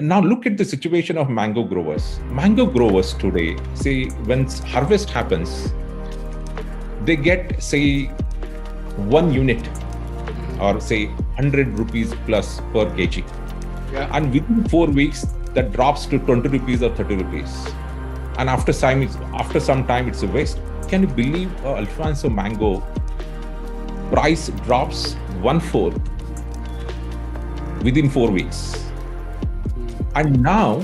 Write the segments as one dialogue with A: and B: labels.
A: now look at the situation of mango growers. Mango growers today, say when harvest happens, they get say 1 unit or say 100 rupees plus per kg.
B: Yeah.
A: And within 4 weeks, that drops to 20 rupees or 30 rupees. And after some time, it's a waste. Can you believe Alfonso mango price drops 1/4 within 4 weeks? And now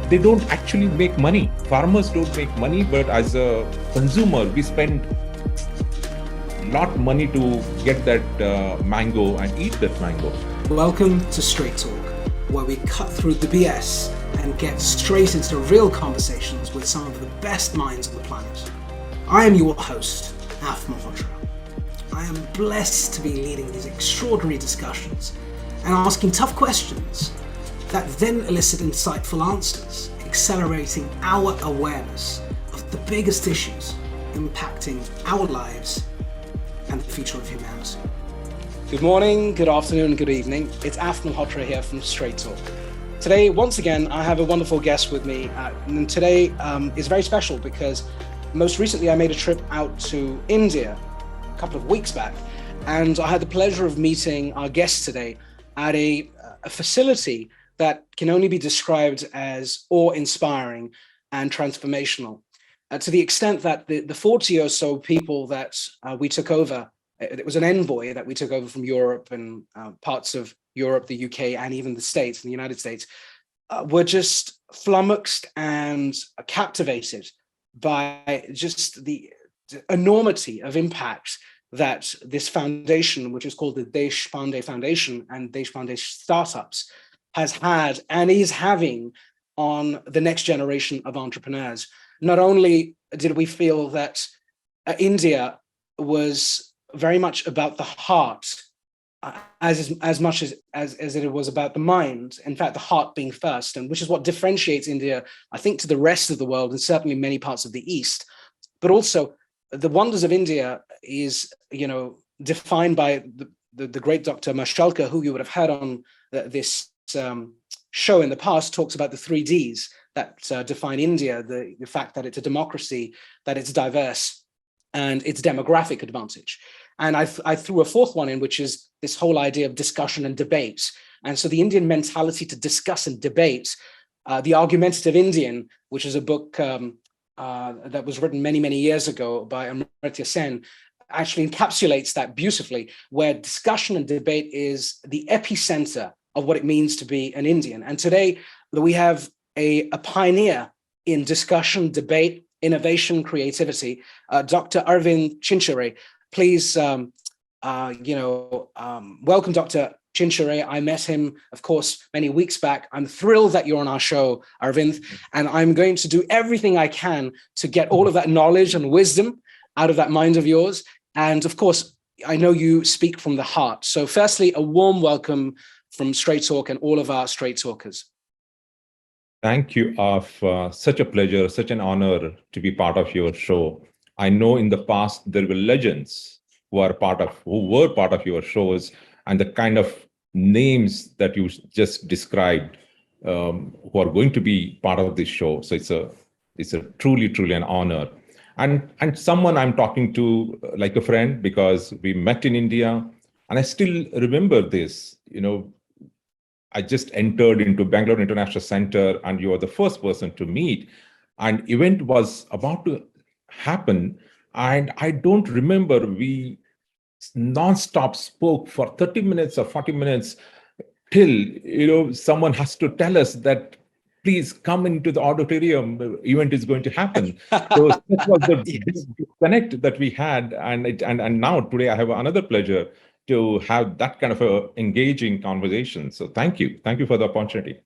A: they don't actually make money. Farmers don't make money, but as a consumer, we spend lot money to get that mango and eat that mango.
B: Welcome to Straight Talk, where we cut through the BS and get straight into real conversations with some of the best minds on the planet. I am your host, Af Malhotra. I am blessed to be leading these extraordinary discussions and asking tough questions that then elicit insightful answers, accelerating our awareness of the biggest issues impacting our lives and the future of humanity. Good morning, good afternoon, good evening. It's Af Malhotra here from Straight Talk. Today, once again, I have a wonderful guest with me. And today is very special because most recently I made a trip out to India a couple of weeks back. And I had the pleasure of meeting our guest today at a facility that can only be described as awe-inspiring and transformational. To the extent that the 40 or so people that we took over, it was an envoy that we took over from Europe and parts of Europe, the UK, and even the States, and the United States, were just flummoxed and captivated by just the enormity of impact that this foundation, which is called the Deshpande Foundation and Deshpande Startups, has had and is having on the next generation of entrepreneurs. Not only did we feel that India was very much about the heart, as much as it was about the mind, in fact, the heart being first, and which is what differentiates India, I think, to the rest of the world and certainly many parts of the East. But also the wonders of India is, defined by the great Dr. Mashalkar, who you would have heard on this show in the past, talks about the 3 Ds that define India, the fact that it's a democracy, that it's diverse, and its demographic advantage. And I threw a 4th one in, which is this whole idea of discussion and debate. And so the Indian mentality to discuss and debate, The Argumentative Indian, which is a book that was written many, many years ago by Amartya Sen, actually encapsulates that beautifully, where discussion and debate is the epicenter of what it means to be an Indian. And today we have a pioneer in discussion, debate, innovation, creativity, Dr. Aravind Chinchure. Please, welcome Dr. Chinchere. I met him, of course, many weeks back. I'm thrilled that you're on our show, Arvind, and I'm going to do everything I can to get all of that knowledge and wisdom out of that mind of yours. And of course, I know you speak from the heart. So firstly, a warm welcome from Straight Talk and all of our Straight Talkers.
A: Thank you, Af. Such a pleasure, such an honor to be part of your show. I know in the past there were legends who were part of your shows, and the kind of names that you just described who are going to be part of this show. So it's a truly an honor. And someone I'm talking to like a friend, because we met in India, and I still remember this. I just entered into Bangalore International Center, and you were the first person to meet. An event was about to happen, and I don't remember, we non-stop spoke for 30 minutes or 40 minutes till someone has to tell us that please come into the auditorium, the event is going to happen. So that was the
B: Yes.
A: big connect that we had, and now today I have another pleasure to have that kind of a engaging conversation. So thank you for the opportunity.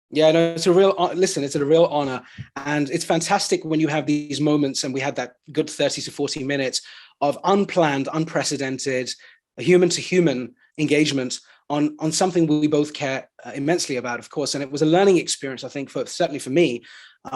B: Yeah, no, it's a real honor. And it's fantastic when you have these moments, and we had that good 30 to 40 minutes of unplanned, unprecedented, human to human engagement on something we both care immensely about, of course. And it was a learning experience, I think, certainly for me,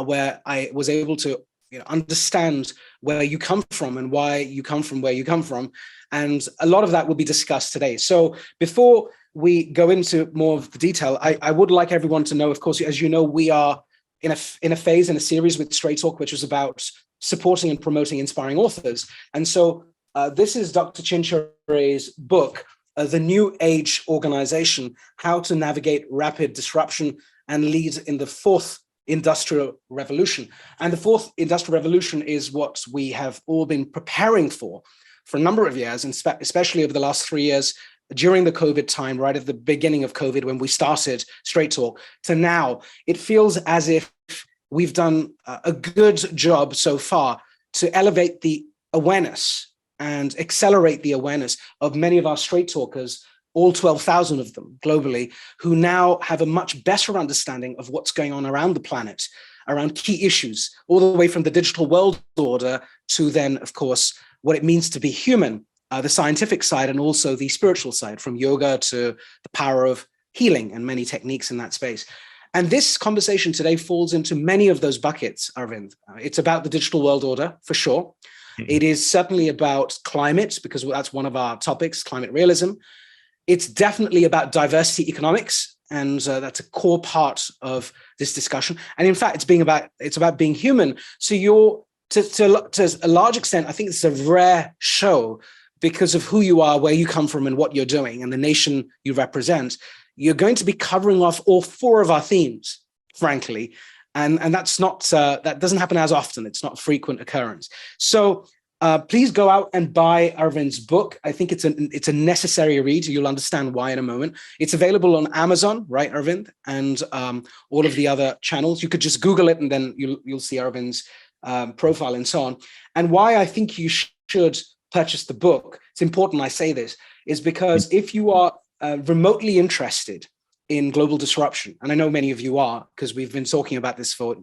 B: where I was able to understand where you come from and why you come from where you come from. And a lot of that will be discussed today. So before we go into more of the detail, I would like everyone to know, of course, as you know, we are in a phase, in a series with StraightTalk, which is about supporting and promoting inspiring authors. And so this is Dr. Chinchere's book, The New Age Organization, How to Navigate Rapid Disruption and Lead in the Fourth Industrial Revolution. And the Fourth Industrial Revolution is what we have all been preparing for a number of years, and especially over the last 3 years, during the COVID time, right at the beginning of COVID, when we started StraightTalk, to now. It feels as if we've done a good job so far to elevate the awareness and accelerate the awareness of many of our straight talkers, all 12,000 of them globally, who now have a much better understanding of what's going on around the planet, around key issues, all the way from the digital world order to then, of course, what it means to be human, the scientific side, and also the spiritual side, from yoga to the power of healing and many techniques in that space. And this conversation today falls into many of those buckets, Arvind. It's about the digital world order, for sure. Mm-hmm. It is certainly about climate, because that's one of our topics, climate realism. It's definitely about diversity economics, and that's a core part of this discussion. And in fact, it's about being human. So you're, to a large extent, I think it's a rare show, because of who you are, where you come from, and what you're doing, and the nation you represent. You're going to be covering off all four of our themes, frankly, and that's not that doesn't happen as often. It's not a frequent occurrence. So please go out and buy Arvind's book. I think it's a necessary read. You'll understand why in a moment. It's available on Amazon, right, Arvind, and all of the other channels. You could just Google it, and then you'll see Arvind's profile and so on. And why I think you should purchase the book, it's important I say this, is because if you are remotely interested in global disruption, and I know many of you are, because we've been talking about this for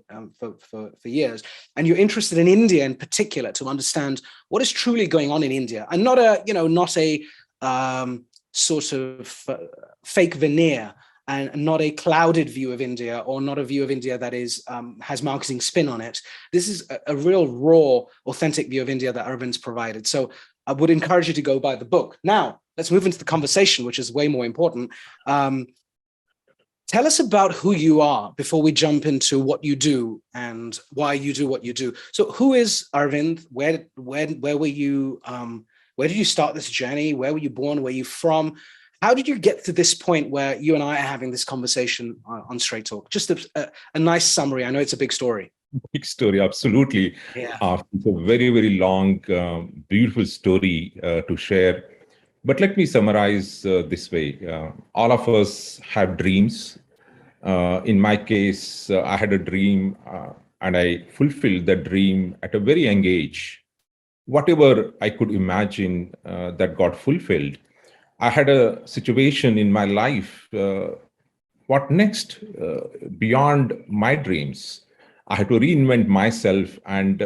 B: years, and you're interested in India in particular, to understand what is truly going on in India, and not a sort of fake veneer, and not a clouded view of India, or not a view of India that is has marketing spin on it. This is a real raw, authentic view of India that Arvind's provided. So I would encourage you to go buy the book. Now, let's move into the conversation, which is way more important. Tell us about who you are before we jump into what you do and why you do what you do. So who is Arvind? Where were you? Where did you start this journey? Where were you born? Where are you from? How did you get to this point where you and I are having this conversation on StraightTalk? Just a nice summary. I know it's a big story.
A: Big story, absolutely.
B: Yeah.
A: It's a very, very long, beautiful story to share. But let me summarize this way. All of us have dreams. In my case, I had a dream and I fulfilled that dream at a very young age. Whatever I could imagine that got fulfilled. I had a situation in my life. What next? Beyond my dreams, I had to reinvent myself and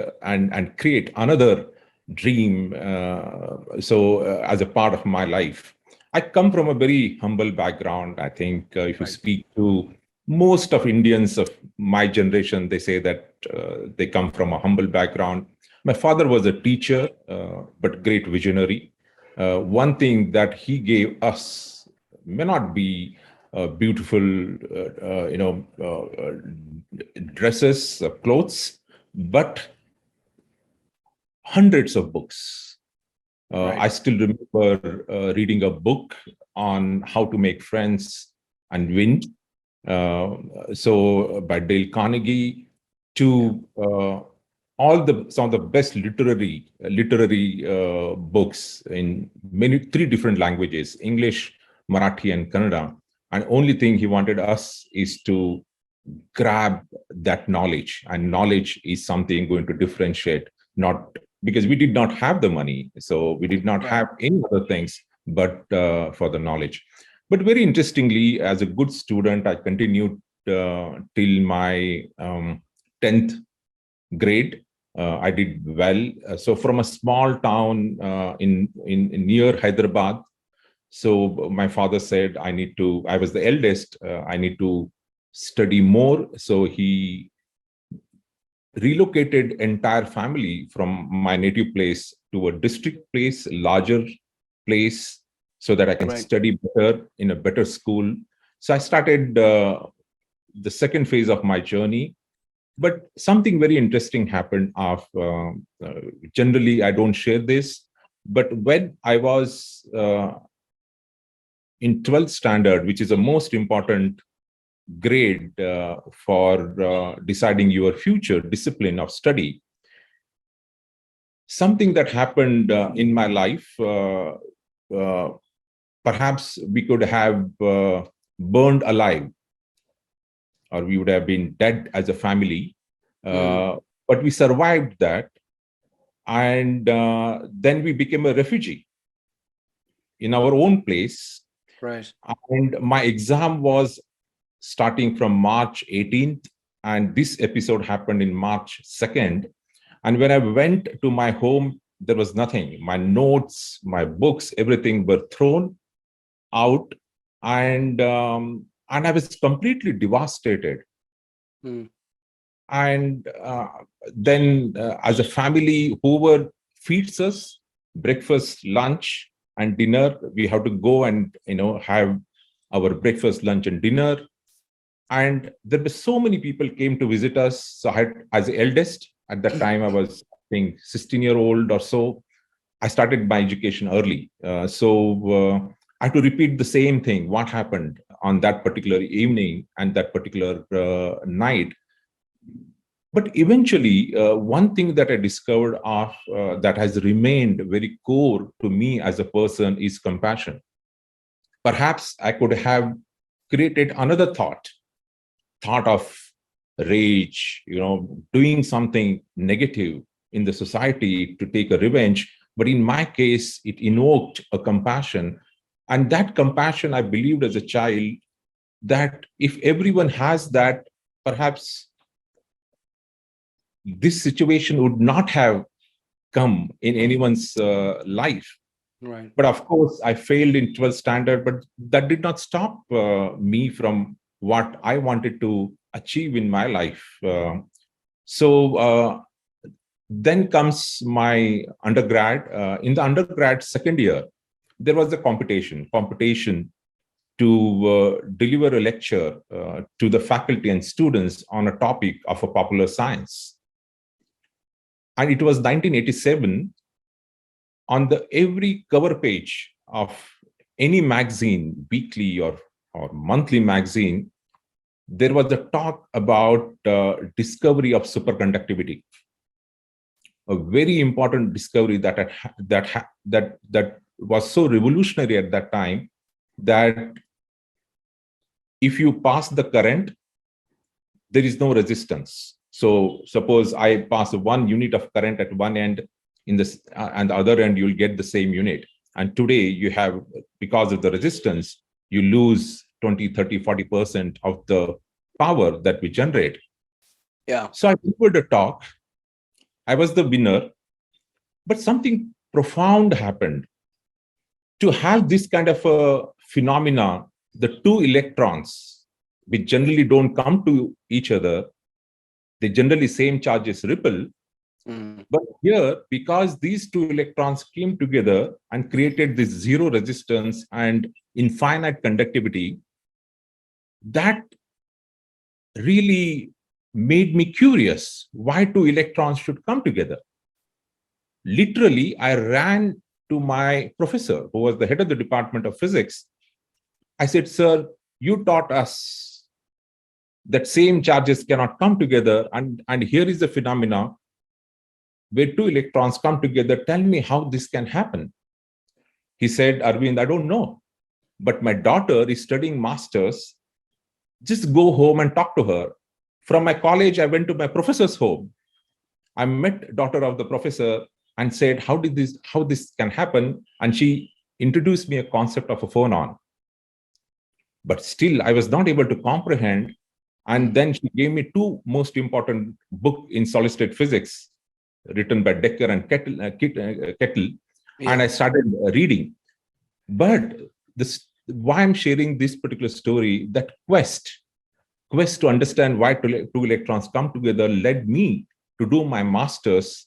A: create another dream. As a part of my life, I come from a very humble background. I think if you speak to most of Indians of my generation, they say that they come from a humble background. My father was a teacher, but great visionary. One thing that he gave us may not be beautiful, dresses, clothes, but hundreds of books. I still remember reading a book on how to make friends and win. By Dale Carnegie, to some of the best literary books in three different languages: English, Marathi, and Kannada. And only thing he wanted us is to grab that knowledge, and knowledge is something going to differentiate, not because we did not have the money, so we did not have any other things but for the knowledge. But very interestingly, as a good student, I continued till my 10th grade. I did well. So from a small town in near Hyderabad. So my father said, I was the eldest, I need to study more. So he relocated entire family from my native place to a district place, larger place. so that I can
C: Right.
A: study better in a better school. So I started the second phase of my journey. But something very interesting happened. Generally, I don't share this, but when I was in 12th standard, which is the most important grade for deciding your future discipline of study, something that happened in my life, perhaps we could have burned alive, or we would have been dead as a family. But we survived that. And then we became a refugee in our own place.
C: Right.
A: And my exam was starting from March 18th. And this episode happened in March 2nd. And when I went to my home, there was nothing. My notes, my books, everything were thrown out. And I was completely devastated. And then as a family, whoever feeds us breakfast, lunch, and dinner, we have to go and have our breakfast, lunch, and dinner. And there were so many people came to visit us. So I had, as the eldest at that time, I was, I think, 16-year-old or so. I started my education early. So I had to repeat the same thing, what happened on that particular evening and that particular night. But eventually, one thing that I discovered that has remained very core to me as a person is compassion. Perhaps I could have created another thought of rage, doing something negative in the society to take a revenge. But in my case, it invoked a compassion. And that compassion, I believed as a child that if everyone has that, perhaps this situation would not have come in anyone's life.
C: Right.
A: But of course, I failed in 12th standard, but that did not stop me from what I wanted to achieve in my life. So then comes my undergrad. In the undergrad second year, there was a competition to deliver a lecture to the faculty and students on a topic of a popular science. And it was 1987. On the every cover page of any magazine, weekly or monthly magazine, there was a talk about discovery of superconductivity, a very important discovery that was so revolutionary at that time that if you pass the current, there is no resistance. So suppose I pass 1 unit of current at one end, in this and the other end, you'll get the same unit. And today you have, because of the resistance, you lose 20, 30, 40% of the power that we generate.
C: Yeah.
A: So I delivered a talk. I was the winner, but something profound happened. To have this kind of a phenomena, the two electrons, which generally don't come to each other, they generally same charges ripple. But here, because these two electrons came together and created this zero resistance and infinite conductivity, that really made me curious why two electrons should come together. Literally, I ran to my professor, who was the head of the Department of Physics. I said, "Sir, you taught us that same charges cannot come together, and here is the phenomena where two electrons come together. Tell me how this can happen." He said, "Arvind, I don't know, but my daughter is studying masters. Just go home and talk to her." From my college, I went to my professor's home. I met daughter of the professor and said, how this can happen? And she introduced me a concept of a phonon. But still, I was not able to comprehend. And then she gave me two most important books in solid state physics, written by Decker and Kettle, and I started reading. But why I'm sharing this particular story, that quest to understand why two electrons come together led me to do my master's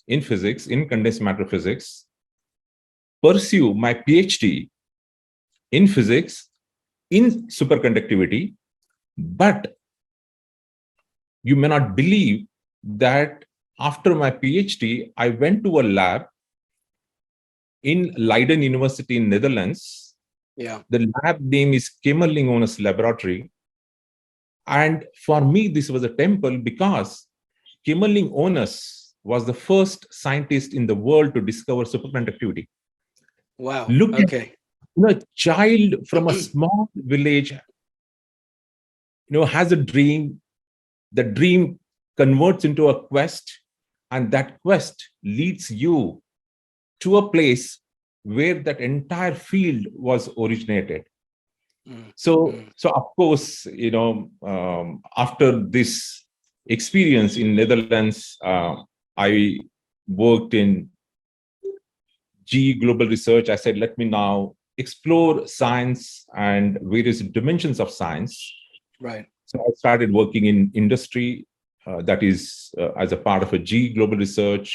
A: in physics, in condensed matter physics, pursue my PhD in physics, in superconductivity, but you may not believe that after my PhD, I went to a lab in Leiden University in Netherlands.
B: Yeah.
A: The lab name is Kemmerling-Onnes Laboratory. And for me, this was a temple because Kemmerling-Onnes was the first scientist in the world to discover superconductivity.
B: Wow.
A: Look at
B: Okay.
A: a child from a small village, has a dream. The dream converts into a quest, and that quest leads you to a place where that entire field was originated. So of course, after this experience in Netherlands, I worked in GE Global Research. I said, let me now explore science and various dimensions of science.
B: Right.
A: So I started working in industry, that is as a part of a GE Global Research.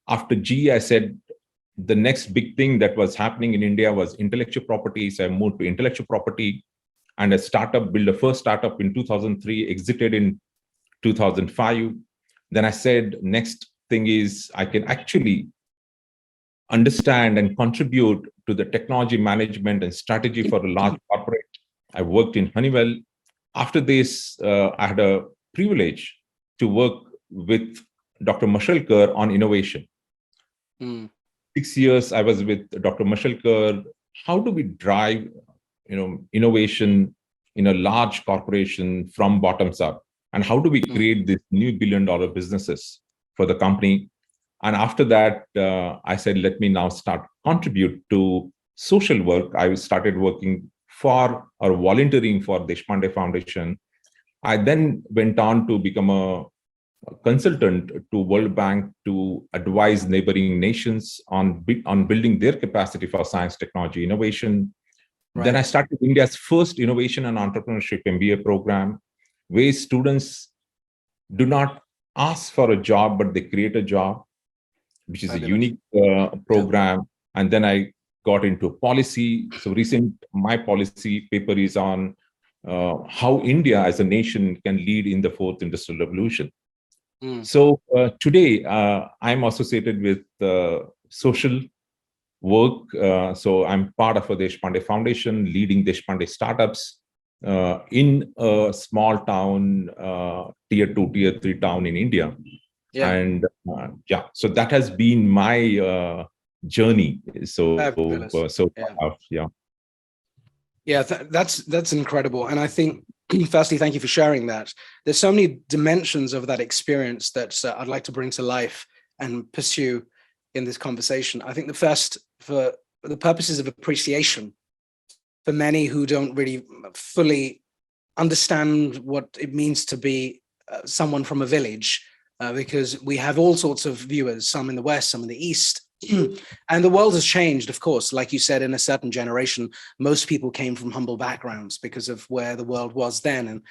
A: After GE, I said the next big thing that was happening in India was intellectual property. So I moved to intellectual property and a startup, built a first startup in 2003, exited in 2005. Then I said, next thing is I can actually understand and contribute to the technology management and strategy for a large corporate. I worked in Honeywell. After this, I had a privilege to work with Dr. Mashelkar on innovation. 6 years I was with Dr. Mashelkar. How do we drive, innovation in a large corporation from bottoms up? And how do we create these new billion-dollar businesses for the company? And after that, I said, let me now start contribute to social work. I started working for or volunteering for Deshpande Foundation. I then went on to become a consultant to World Bank to advise neighboring nations on building their capacity for science, technology, innovation. Right. Then I started India's first innovation and entrepreneurship MBA program, where students do not ask for a job, but they create a job, which is a unique program. Yeah. And then I got into policy. So my policy paper is on how India as a nation can lead in the fourth industrial revolution. So today I'm associated with social work. So I'm part of a Deshpande Foundation, leading Deshpande startups in a small town, tier 2, tier 3 town in India. Yeah. And so that has been my journey.
B: That's incredible. And I think, firstly, thank you for sharing that. There's so many dimensions of that experience that I'd like to bring to life and pursue in this conversation. I think the first, for the purposes of appreciation, for many who don't really fully understand what it means to be someone from a village, because we have all sorts of viewers, some in the West, some in the East. And the world has changed, of course. Like you said, in a certain generation, most people came from humble backgrounds because of where the world was then. And,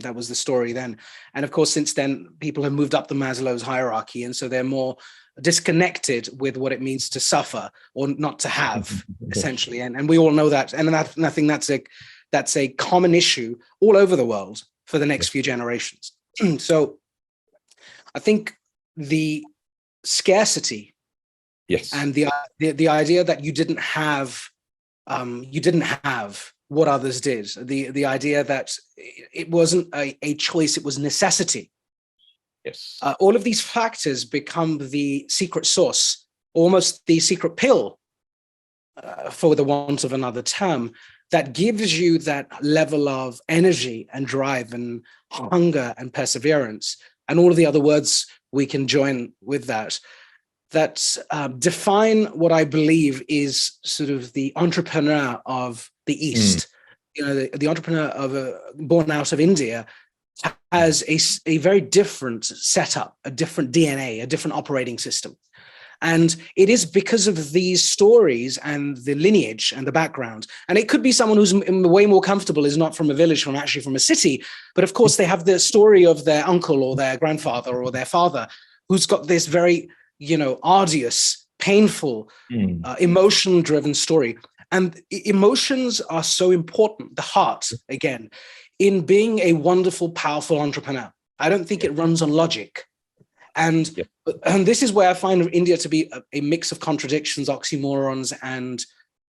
B: that was the story then. And of course, since then, people have moved up the Maslow's hierarchy. And so they're more disconnected with what it means to suffer or not to have, essentially. And we all know that. And I think that's a common issue all over the world for the next few generations. So I think the scarcity, yes, and the idea that you didn't have what others did, the idea that it wasn't a choice, it was necessity.
A: Yes,
B: all of these factors become the secret sauce, almost the secret pill, for the want of another term, that gives you that level of energy and drive and hunger and perseverance, and all of the other words we can join with that define what I believe is sort of the entrepreneur of the East. The entrepreneur born out of India has a very different setup, a different DNA, a different operating system. And it is because of these stories and the lineage and the background. And it could be someone who's way more comfortable, is not from a village, from a city. But of course, they have the story of their uncle or their grandfather or their father, who's got this very, arduous, painful, emotion-driven story. And emotions are so important, the heart, again, in being a wonderful, powerful entrepreneur. I don't think it runs on logic. And this is where I find India to be a mix of contradictions, oxymorons, and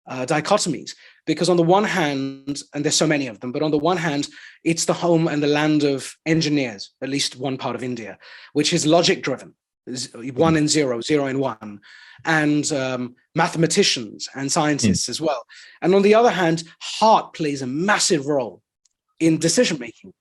B: dichotomies. Because on the one hand, and there's so many of them, but on the one hand, it's the home and the land of engineers, at least one part of India, which is logic driven, 1 and 0, 0 and 1, and mathematicians and scientists as well. And on the other hand, heart plays a massive role in decision making.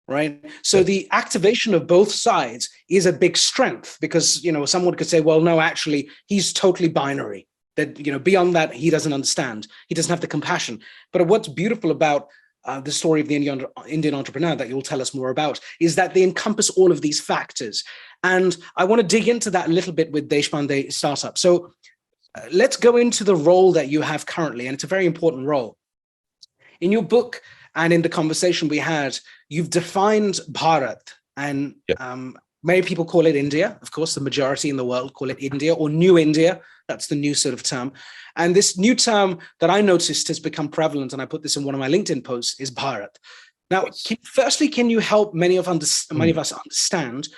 B: Right. So the activation of both sides is a big strength, because, someone could say, well, no, actually, he's totally binary, that, beyond that, he doesn't understand. He doesn't have the compassion. But what's beautiful about the story of the Indian entrepreneur that you'll tell us more about is that they encompass all of these factors. And I want to dig into that a little bit with Deshpande Startup. So let's go into the role that you have currently. And it's a very important role. In your book, and in the conversation we had, you've defined Bharat, and many people call it India. Of course, the majority in the world call it India or New India. That's the new sort of term. And this new term that I noticed has become prevalent, and I put this in one of my LinkedIn posts, is Bharat. Now, firstly, can you help many of us understand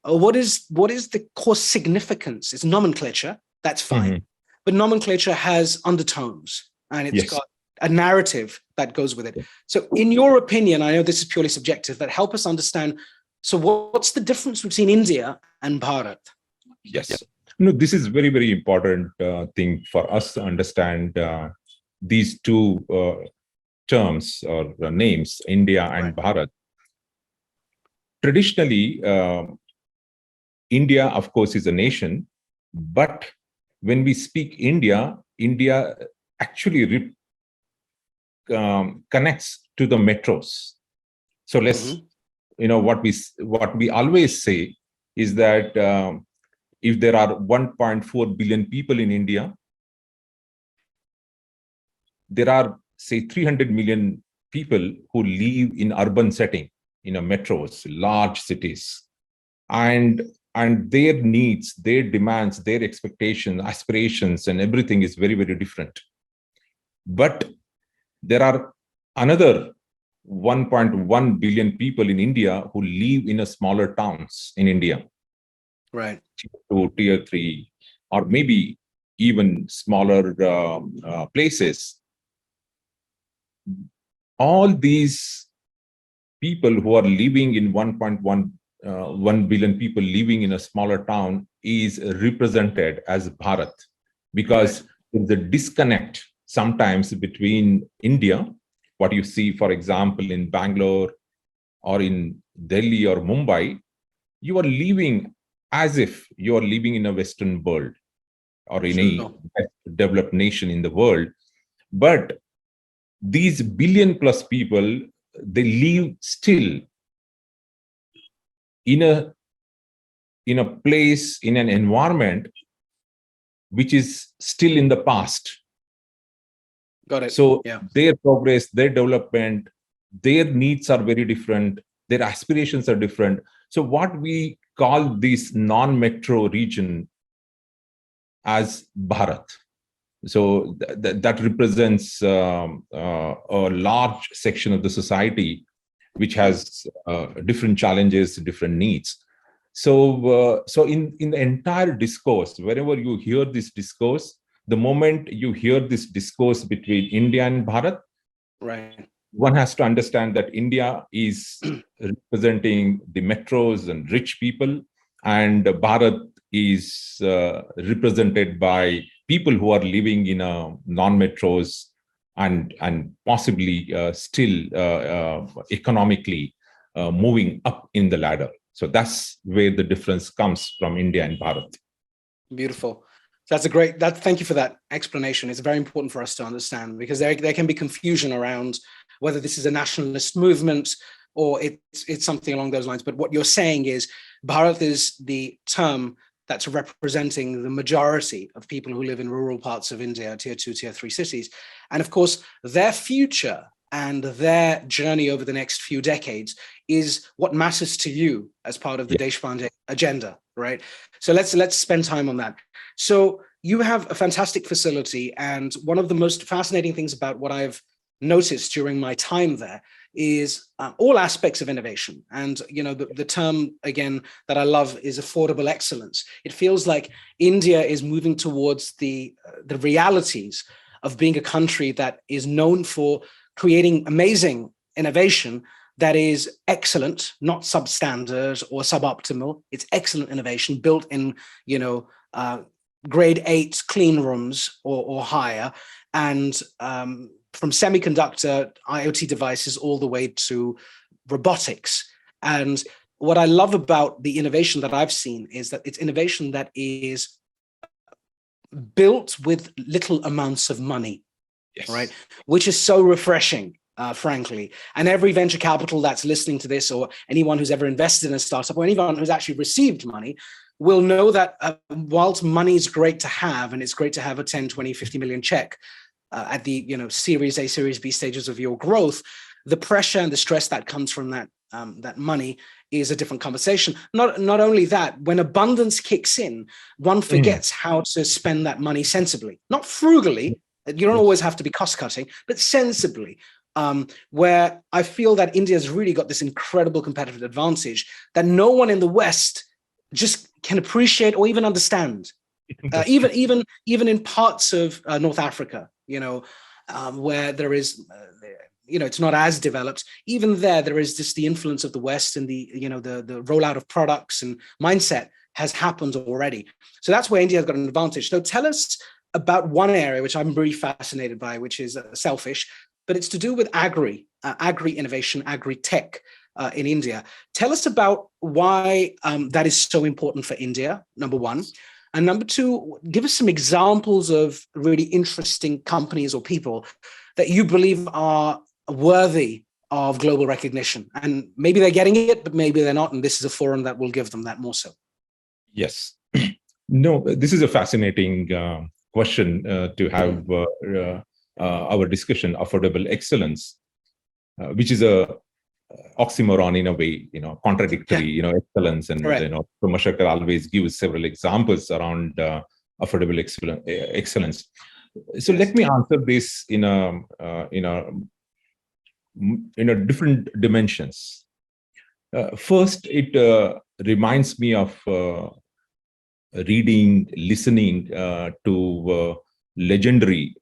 B: what is the core significance? It's nomenclature, that's fine. But nomenclature has undertones, and it's got a narrative that goes with it. So in your opinion, I know this is purely subjective, but help us understand, so what's the difference between India and Bharat?
A: Yes. No, this is very, very important thing for us to understand these two terms or names, India and Bharat. Traditionally, India, of course, is a nation, but when we speak India actually connects to the metros. So let's, what we always say is that if there are 1.4 billion people in India, there are, say, 300 million people who live in urban setting, metros, large cities, and their needs, their demands, their expectations, aspirations, and everything is very, very different. But there are another 1.1 billion people in India who live in smaller towns in India.
B: Right.
A: Tier 2, tier 3, or maybe even smaller places. All these people who are living in 1 billion people living in a smaller town is represented as Bharat, because there's a disconnect sometimes between India, what you see, for example, in Bangalore or in Delhi or Mumbai, you are living as if you are living in a Western world or in a developed nation in the world. But these billion plus people, they live still in a place, in an environment which is still in the past.
B: Got it.
A: So their progress, their development, their needs are very different. Their aspirations are different. So what we call this non-metro region as Bharat. So that represents a large section of the society which has different challenges, different needs. So in the entire discourse, wherever you hear this discourse, the moment you hear this discourse between India and Bharat, one has to understand that India is representing the metros and rich people, and Bharat is represented by people who are living in non-metros and possibly still economically moving up in the ladder. So that's where the difference comes from India and Bharat.
B: Beautiful. Thank you for that explanation. It's very important for us to understand, because there can be confusion around whether this is a nationalist movement or it's something along those lines. But what you're saying is Bharat is the term that's representing the majority of people who live in rural parts of India, tier 2, tier 3 cities. And of course, their future and their journey over the next few decades is what matters to you as part of the Deshpande agenda, right? So let's spend time on that. So you have a fantastic facility, and one of the most fascinating things about what I've noticed during my time there is all aspects of innovation. And the term again that I love is affordable excellence. It feels like India is moving towards the realities of being a country that is known for creating amazing innovation that is excellent, not substandard or suboptimal. It's excellent innovation built in grade 8 clean rooms or higher, and from semiconductor IoT devices all the way to robotics. And what I love about the innovation that I've seen is that it's innovation that is built with little amounts of money, yes, right? Which is so refreshing, frankly. And every venture capital that's listening to this, or anyone who's ever invested in a startup, or anyone who's actually received money, will know that whilst money is great to have, and it's great to have a 10, 20, 50 million check, at the Series A, Series B stages of your growth, the pressure and the stress that comes from that money is a different conversation. Not only that, when abundance kicks in, one forgets how to spend that money sensibly, not frugally. You don't always have to be cost cutting, but sensibly. Where I feel that India's really got this incredible competitive advantage that no one in the West just can appreciate or even understand. Even in parts of North Africa, where there is, it's not as developed. Even there is just the influence of the West, and the rollout of products and mindset has happened already. So that's where India has got an advantage. So tell us about one area which I'm really fascinated by, which is selfish, but it's to do with agri innovation, agri-tech in India. Tell us about why that is so important for India, number one. And number two, give us some examples of really interesting companies or people that you believe are worthy of global recognition. And maybe they're getting it, but maybe they're not. And this is a forum that will give them that more so.
A: Yes. No, this is a fascinating question to have our discussion, affordable excellence, which is a oxymoron in a way, contradictory, excellence. And, Chinchere always gives several examples around affordable excellence. So let me answer this in different dimensions. First, it reminds me of listening to legendary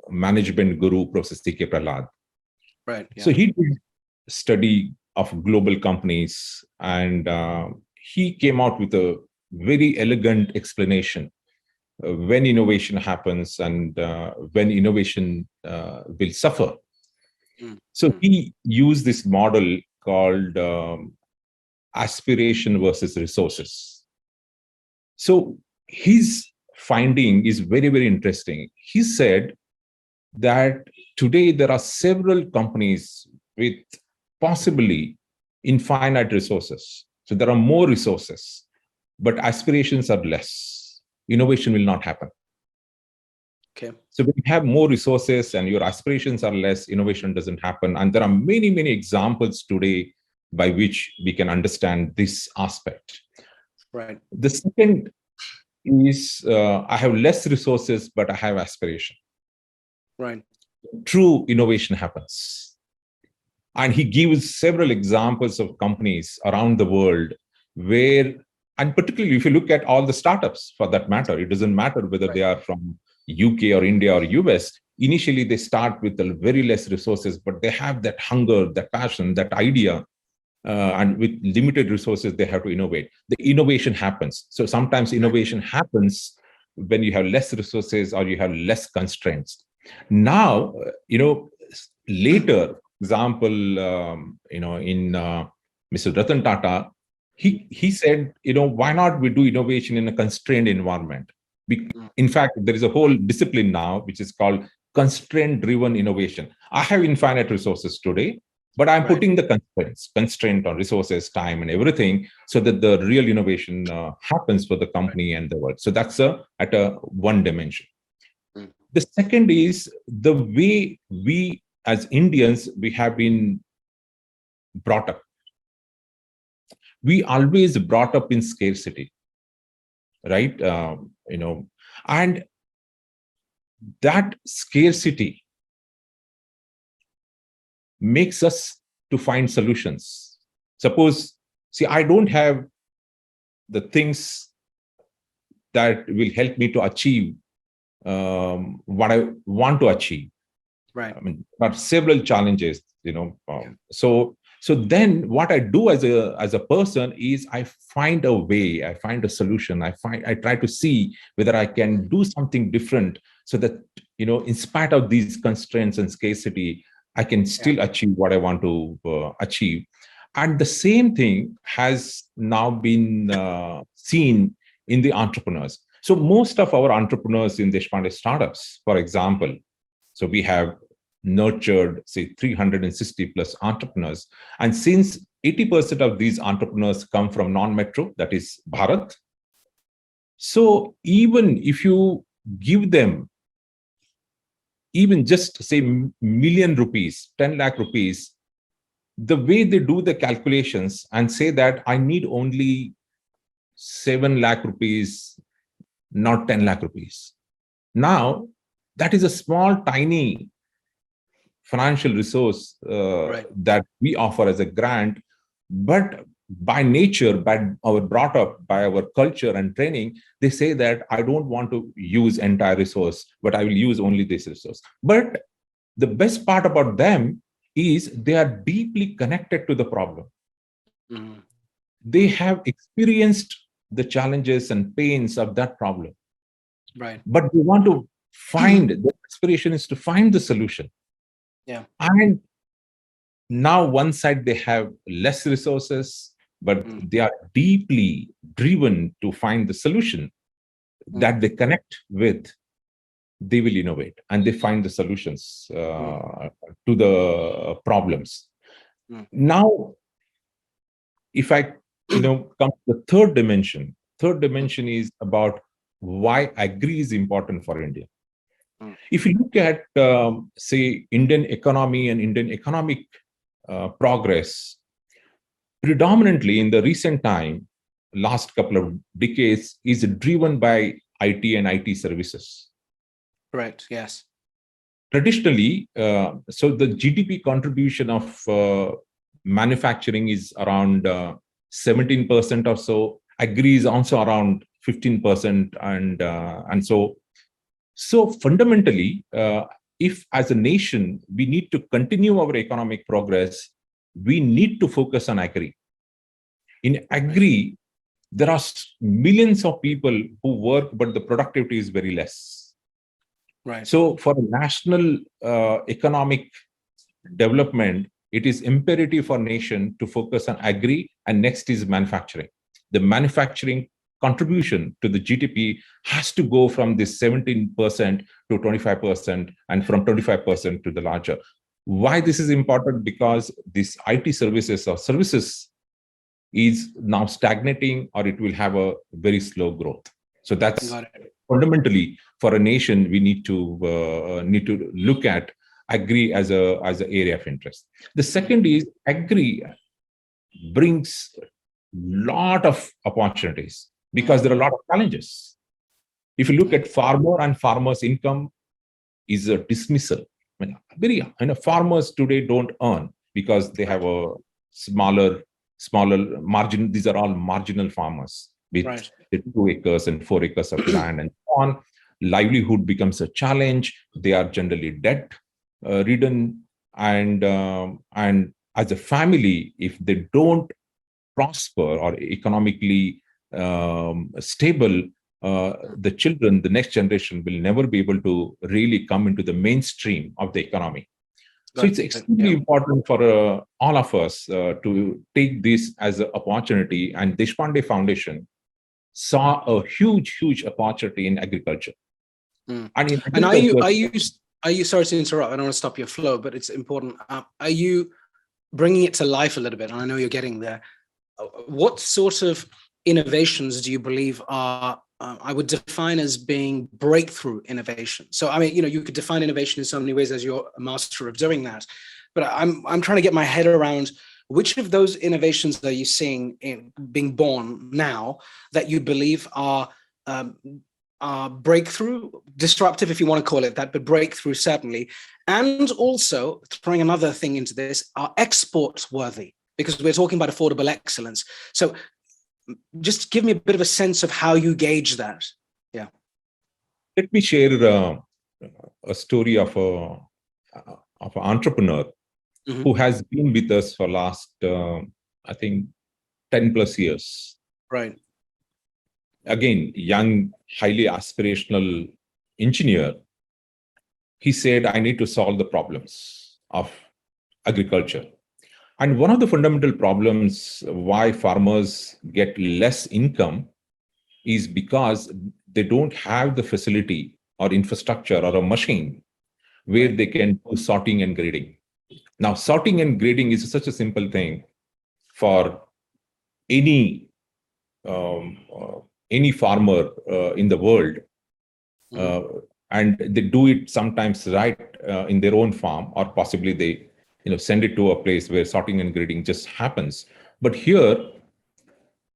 A: management guru, Professor C.K. Prahlad.
B: Right. Yeah.
A: So he did study of global companies, and he came out with a very elegant explanation when innovation happens and when innovation will suffer. So he used this model called aspiration versus resources. So his finding is very, very interesting. He said that today there are several companies with possibly infinite resources. So there are more resources, but aspirations are less. Innovation will not happen.
B: Okay.
A: So when you have more resources and your aspirations are less, innovation doesn't happen. And there are many, many examples today by which we can understand this aspect.
B: Right.
A: The second is I have less resources, but I have aspiration.
B: Right.
A: True innovation happens. And he gives several examples of companies around the world where, and particularly if you look at all the startups for that matter, it doesn't matter whether they are from UK or India or US, initially they start with very less resources, but they have that hunger, that passion, that idea, and with limited resources, they have to innovate. The innovation happens. So sometimes innovation happens when you have less resources or you have less constraints. Now, later, example, in Mr. Ratan Tata, he said, why not we do innovation in a constrained environment? In fact, there is a whole discipline now which is called constraint-driven innovation. I have infinite resources today, but I'm putting the constraint on resources, time, and everything, so that the real innovation happens for the company and the world. So that's at a one dimension. The second is the way we, as Indians, we have been brought up. We always brought up in scarcity, right? and that scarcity makes us to find solutions. Suppose, see, I don't have the things that will help me to achieve what I want to achieve.
B: Right.
A: I mean, there are several challenges, So then what I do as a person is I find a way, I find a solution, I try to see whether I can do something different so that, in spite of these constraints and scarcity, I can still achieve what I want to achieve. And the same thing has now been seen in the entrepreneurs. So most of our entrepreneurs in Deshpande startups, for example, so we have nurtured, say, 360 plus entrepreneurs. And since 80% of these entrepreneurs come from non-metro, that is Bharat, so even if you give them even just, say, million rupees, 10 lakh rupees, the way they do the calculations and say that I need only 7 lakh rupees, not 10 lakh rupees. Now, that is a small, tiny financial resource that we offer as a grant, but by nature, brought up by our culture and training, they say that I don't want to use entire resource, but I will use only this resource. But the best part about them is they are deeply connected to the problem. Mm-hmm. They have experienced the challenges and pains of that problem.
B: Right.
A: But they want to find, the aspiration is to find the solution.
B: Yeah.
A: And now one side they have less resources, but they are deeply driven to find the solution that they connect with. They will innovate and they find the solutions to the problems. Now, if I come to the third dimension is about why agri is important for India. If you look at, say, Indian economy and Indian economic progress, predominantly in the recent time, last couple of decades, is driven by IT and IT services.
B: Correct, yes.
A: Traditionally, so the GDP contribution of manufacturing is around 17% or so. Agri is also around 15%, and so fundamentally, if as a nation we need to continue our economic progress, we need to focus on agri. In agri, there are millions of people who work, but the productivity is very less.
B: Right.
A: So for national economic development, it is imperative for nation to focus on agri, and next is manufacturing. The manufacturing contribution to the GDP has to go from this 17% to 25%, and from 25% to the larger. Why this is important? Because this IT services or services is now stagnating, or it will have a very slow growth. So that's fundamentally, for a nation, we need to look at agri as a area of interest. The second is agri brings lot of opportunities because there are a lot of challenges. If you look at farmer and farmers' income is a dismissal. I mean, farmers today don't earn because they have a smaller margin. These are all marginal farmers with 2 acres and 4 acres of land and so on. Livelihood becomes a challenge. They are generally debt ridden, and as a family, if they don't prosper or economically stable, the children, the next generation, will never be able to really come into the mainstream of the economy. So it's extremely important for all of us to take this as an opportunity. And Deshpande Foundation saw a huge opportunity in agriculture. And in agriculture,
B: are you? Sorry to interrupt. I don't want to stop your flow, but it's important. Are you bringing it to life a little bit? And I know you're getting there. What sort of innovations do you believe are, I would define as being breakthrough innovation? So, I mean, you could define innovation in so many ways, as you're a master of doing that. But I'm trying to get my head around which of those innovations are you seeing being born now that you believe are breakthrough, disruptive if you want to call it that, but breakthrough certainly. And also throwing another thing into this, are export worthy, because we're talking about affordable excellence. So just give me a bit of a sense of how you gauge that. Yeah.
A: Let me share a story of an entrepreneur who has been with us for last, I think, 10 plus years.
B: Right.
A: Again, young, highly aspirational engineer. He said, I need to solve the problems of agriculture. And one of the fundamental problems why farmers get less income is because they don't have the facility or infrastructure or a machine where they can do sorting and grading. Now, sorting and grading is such a simple thing for any farmer in the world, and they do it sometimes right in their own farm, or possibly they send it to a place where sorting and grading just happens. But here,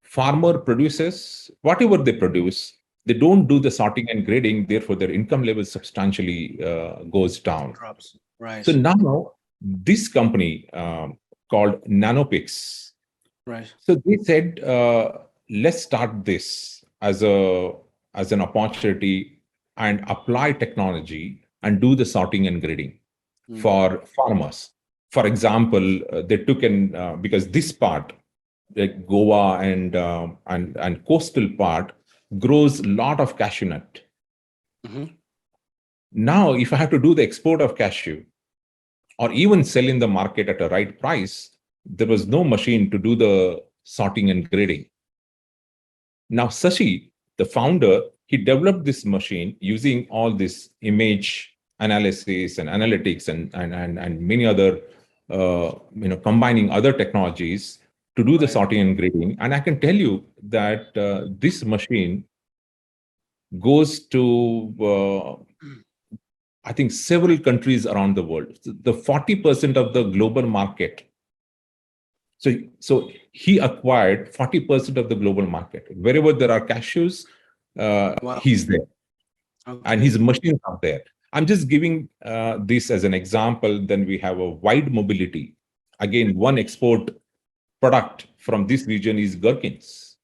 A: farmer produces whatever they produce. They don't do the sorting and grading, therefore their income level substantially goes down.
B: Drops. Right.
A: So now this company called Nanopix,
B: right.
A: So they said, let's start this as an opportunity and apply technology and do the sorting and grading for farmers. For example, they took because this part, like Goa and coastal part, grows a lot of cashew nut. Now, if I have to do the export of cashew or even sell in the market at a right price, there was no machine to do the sorting and grading. Now, Sashi, the founder, he developed this machine using all this image analysis and analytics and many other, combining other technologies to do the sorting and grading. And I can tell you that this machine goes to, I think, several countries around the world. The 40% of the global market. So he acquired 40% of the global market. Wherever there are cashews, he's there. Okay. And his machines are there. I'm just giving this as an example. Then we have a wide mobility. Again, one export product from this region is gherkins.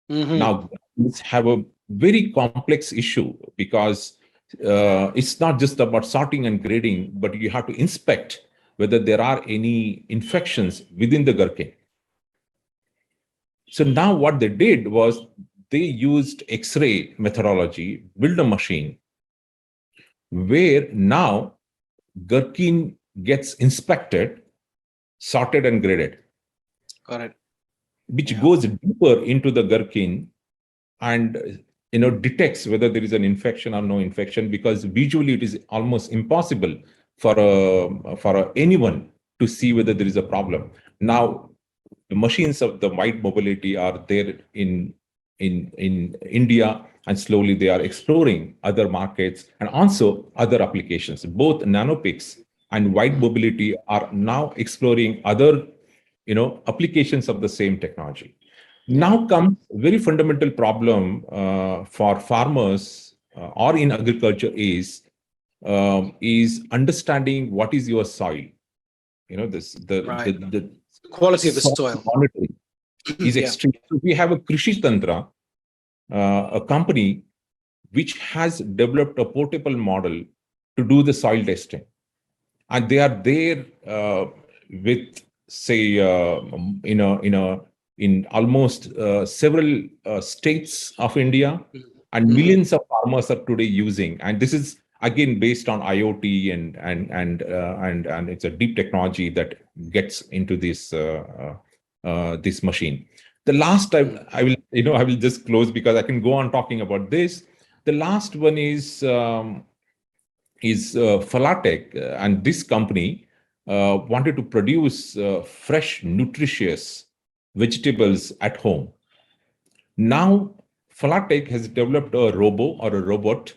A: Now, gherkins have a very complex issue because it's not just about sorting and grading, but you have to inspect whether there are any infections within the gherkin. So now what they did was they used X-ray methodology, build a machine where now gherkin gets inspected, sorted and graded.
B: Got it.
A: Which goes deeper into the gherkin and detects whether there is an infection or no infection, because visually it is almost impossible for anyone to see whether there is a problem. Now, the machines of the wide mobility are there in India, and slowly they are exploring other markets and also other applications. Both Nanopix and wide mobility are now exploring other applications of the same technology. Now comes a very fundamental problem for farmers or in agriculture is understanding what is your soil. The
B: quality of the soil
A: monitoring is extreme. So we have a Krishi Tantra, a company which has developed a portable model to do the soil testing, and they are there with, say, in almost several states of India, and millions of farmers are today using. And this is again based on IoT and it's a deep technology that gets into this this machine. The last time I will just close because I can go on talking about this. The last one is Falatech, and this company wanted to produce fresh, nutritious vegetables at home. Now, Falatech has developed a robot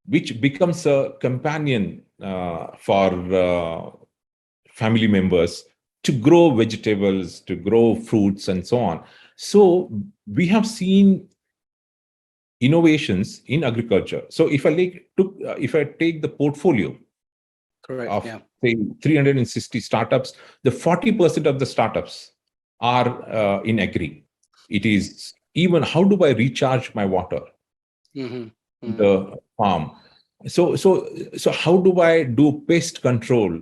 A: which becomes a companion for family members to grow vegetables, to grow fruits, and so on. So we have seen innovations in agriculture. So if if I take the portfolio
B: Correct.
A: of
B: Yeah.
A: say 360 startups, the 40% of the startups are in agri. It is even how do I recharge my water, the farm. So how do I do pest control?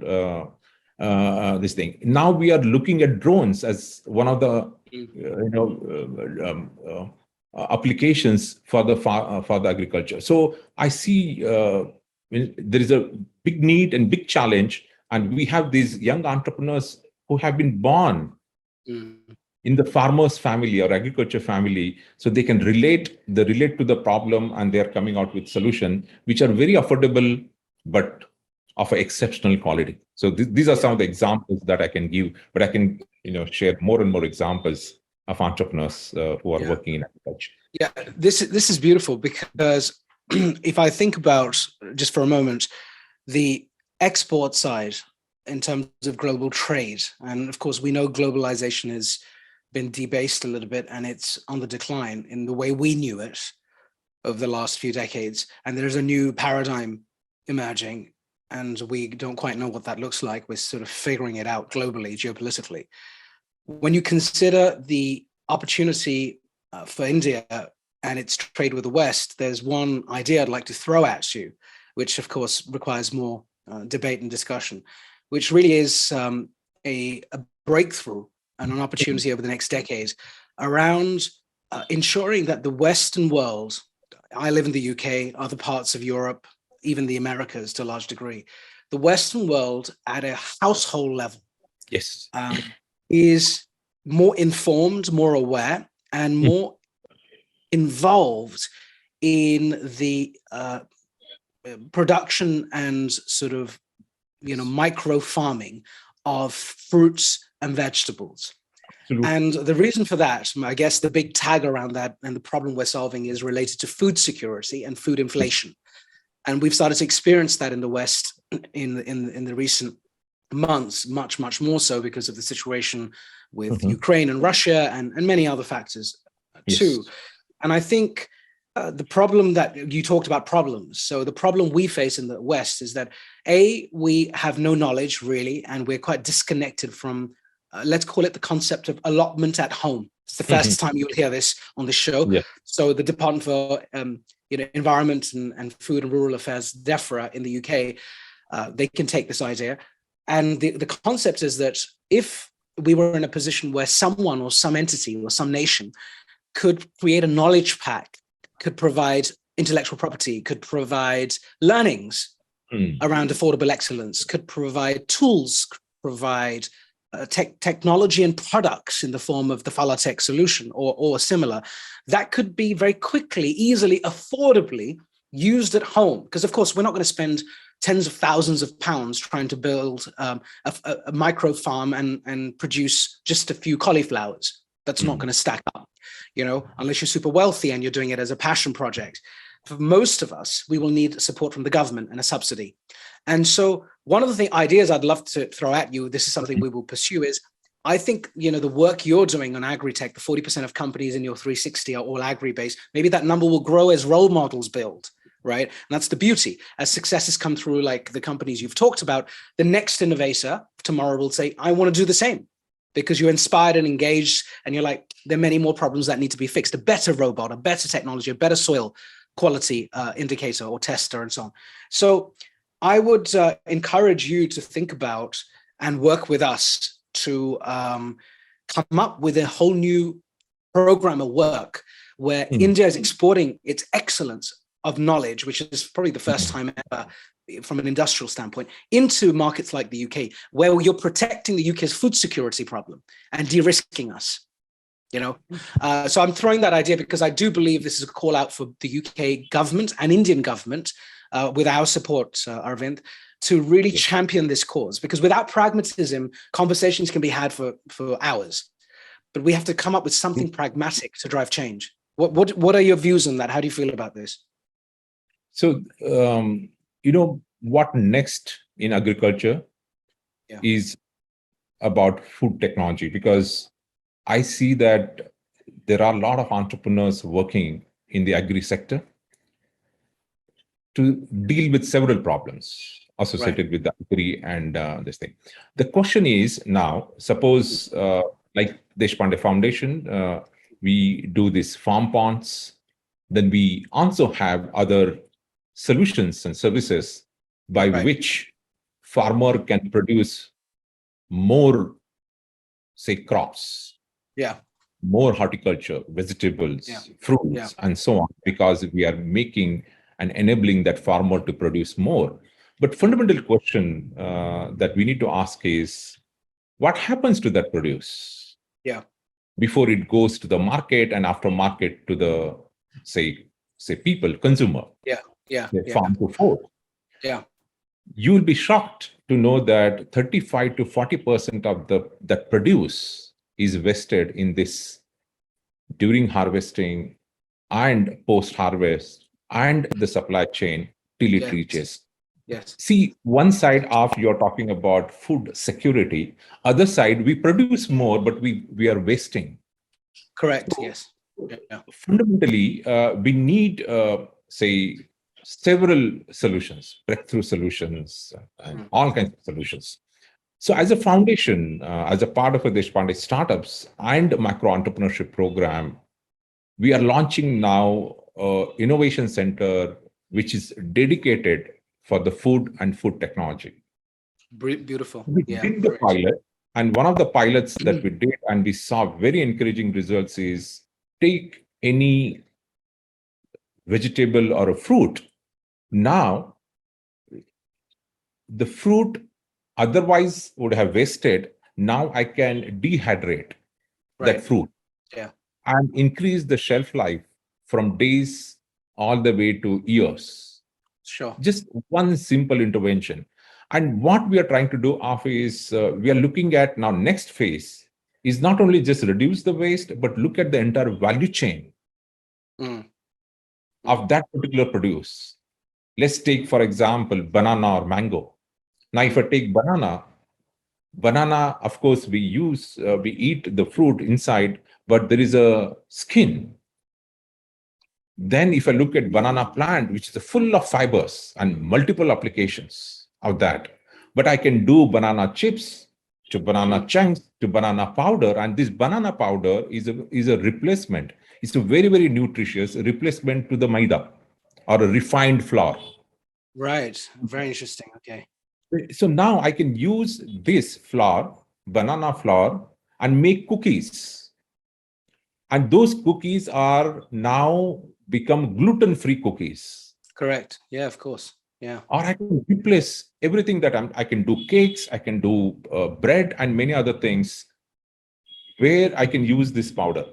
A: This thing. Now we are looking at drones as one of the applications for the agriculture. So I see there is a big need and big challenge, and we have these young entrepreneurs who have been born in the farmer's family or agriculture family, so they can relate to the problem, and they are coming out with solution which are very affordable but of exceptional quality. So these are some of the examples that I can give, but I can share more and more examples of entrepreneurs who are working in agriculture.
B: Yeah, this is beautiful, because if I think about, just for a moment, the export side in terms of global trade, and of course we know globalization has been debased a little bit and it's on the decline in the way we knew it over the last few decades, and there's a new paradigm emerging, and we don't quite know what that looks like. We're sort of figuring it out globally, geopolitically. When you consider the opportunity for India and its trade with the West, there's one idea I'd like to throw at you, which of course requires more debate and discussion, which really is a breakthrough and an opportunity over the next decade around ensuring that the Western world, I live in the UK, other parts of Europe, even the Americas to a large degree, the Western world at a household level is more informed, more aware, and more involved in the production and sort of micro farming of fruits and vegetables. Absolutely. And the reason for that, I guess the big tag around that and the problem we're solving is related to food security and food inflation. And we've started to experience that in the West in the recent months, much more so because of the situation with Ukraine and Russia and many other factors too. And I think the problem that you talked about problems. So the problem we face in the West is that we have no knowledge really, and we're quite disconnected from, let's call it the concept of allotment at home. It's the first time you'll hear this on the show. Yeah. So the Department for Environment and Food and Rural Affairs, DEFRA in the UK, they can take this idea. And the concept is that if we were in a position where someone or some entity or some nation could create a knowledge pack, could provide intellectual property, could provide learnings around affordable excellence, could provide tools, could provide technology and products in the form of the Falatech solution or similar, that could be very quickly, easily, affordably used at home. Because of course, we're not going to spend tens of thousands of pounds trying to build a micro farm and produce just a few cauliflowers. That's not going to stack up, unless you're super wealthy and you're doing it as a passion project. For most of us, we will need support from the government and a subsidy. And so one of the ideas I'd love to throw at you, this is something we will pursue, is I think, the work you're doing on Agritech, the 40% of companies in your 360 are all agri-based. Maybe that number will grow as role models build, right? And that's the beauty. As successes come through, like the companies you've talked about, the next innovator tomorrow will say, I want to do the same. Because you're inspired and engaged, and you're like, there are many more problems that need to be fixed. A better robot, a better technology, a better soil quality indicator or tester, and so on. So I would encourage you to think about and work with us to come up with a whole new program of work where India is exporting its excellence of knowledge, which is probably the first time ever from an industrial standpoint, into markets like the UK, where you're protecting the UK's food security problem and de-risking us. So I'm throwing that idea because I do believe this is a call out for the UK government and Indian government, with our support, Arvind, to really champion this cause. Because without pragmatism, conversations can be had for hours, but we have to come up with something pragmatic to drive change. What are your views on that? How do you feel about this?
A: So, what next in agriculture is about food technology, because I see that there are a lot of entrepreneurs working in the agri sector to deal with several problems associated with the agri and this thing. The question is now, suppose like Deshpande Foundation, we do this farm ponds, then we also have other solutions and services by which farmer can produce more, say, crops, more horticulture, vegetables, fruits, and so on, because we are making and enabling that farmer to produce more. But fundamental question that we need to ask is, what happens to that produce? Before it goes to the market and after market to the, say people, consumer, farm to fork. You will be shocked to know that 35 to 40% of that produce is wasted in this during harvesting and post-harvest and the supply chain till it reaches. See, one side of you're talking about food security, other side we produce more, but we are wasting.
B: Correct.
A: So,
B: yes.
A: Fundamentally, we need, say, several solutions, breakthrough solutions, and all kinds of solutions. So as a foundation, as a part of a Deshpande Startups and Macro Entrepreneurship Program, we are launching now an innovation center, which is dedicated for the food and food technology.
B: Beautiful.
A: We did the pilot, and one of the pilots that we did, and we saw very encouraging results, is take any vegetable or a fruit. Now, the fruit otherwise would have wasted. Now I can dehydrate that fruit and increase the shelf life from days all the way to years.
B: Sure.
A: Just one simple intervention. And what we are trying to do is we are looking at now next phase is not only just reduce the waste, but look at the entire value chain of that particular produce. Let's take, for example, banana or mango. Now, if I take banana, of course, we eat the fruit inside, but there is a skin. Then if I look at banana plant, which is full of fibers and multiple applications of that, but I can do banana chips to banana chunks to banana powder, and this banana powder is a replacement. It's a very, very nutritious replacement to the maida or a refined flour.
B: Right. Very interesting. Okay.
A: So now I can use this flour, banana flour, and make cookies. And those cookies are now become gluten-free cookies.
B: Correct. Yeah, of course. Yeah.
A: Or I can replace everything that I can do cakes, I can do bread and many other things where I can use this powder.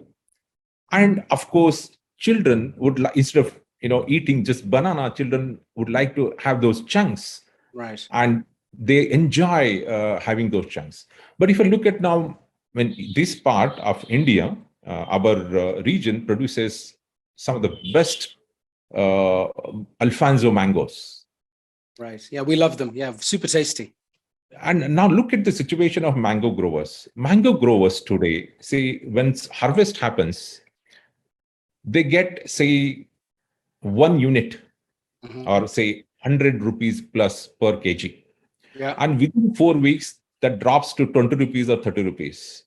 A: And of course, children would instead of eating just banana, children would like to have those chunks.
B: Right.
A: And they enjoy having those chunks. But if I look at now, when this part of India, our region produces some of the best Alfonso mangoes.
B: Right. Yeah, we love them. Yeah, super tasty.
A: And now look at the situation of mango growers. Mango growers today, say, when harvest happens, they get, say, 1 unit or say 100 rupees plus per kg.
B: Yeah.
A: And within 4 weeks, that drops to 20 rupees or 30 rupees.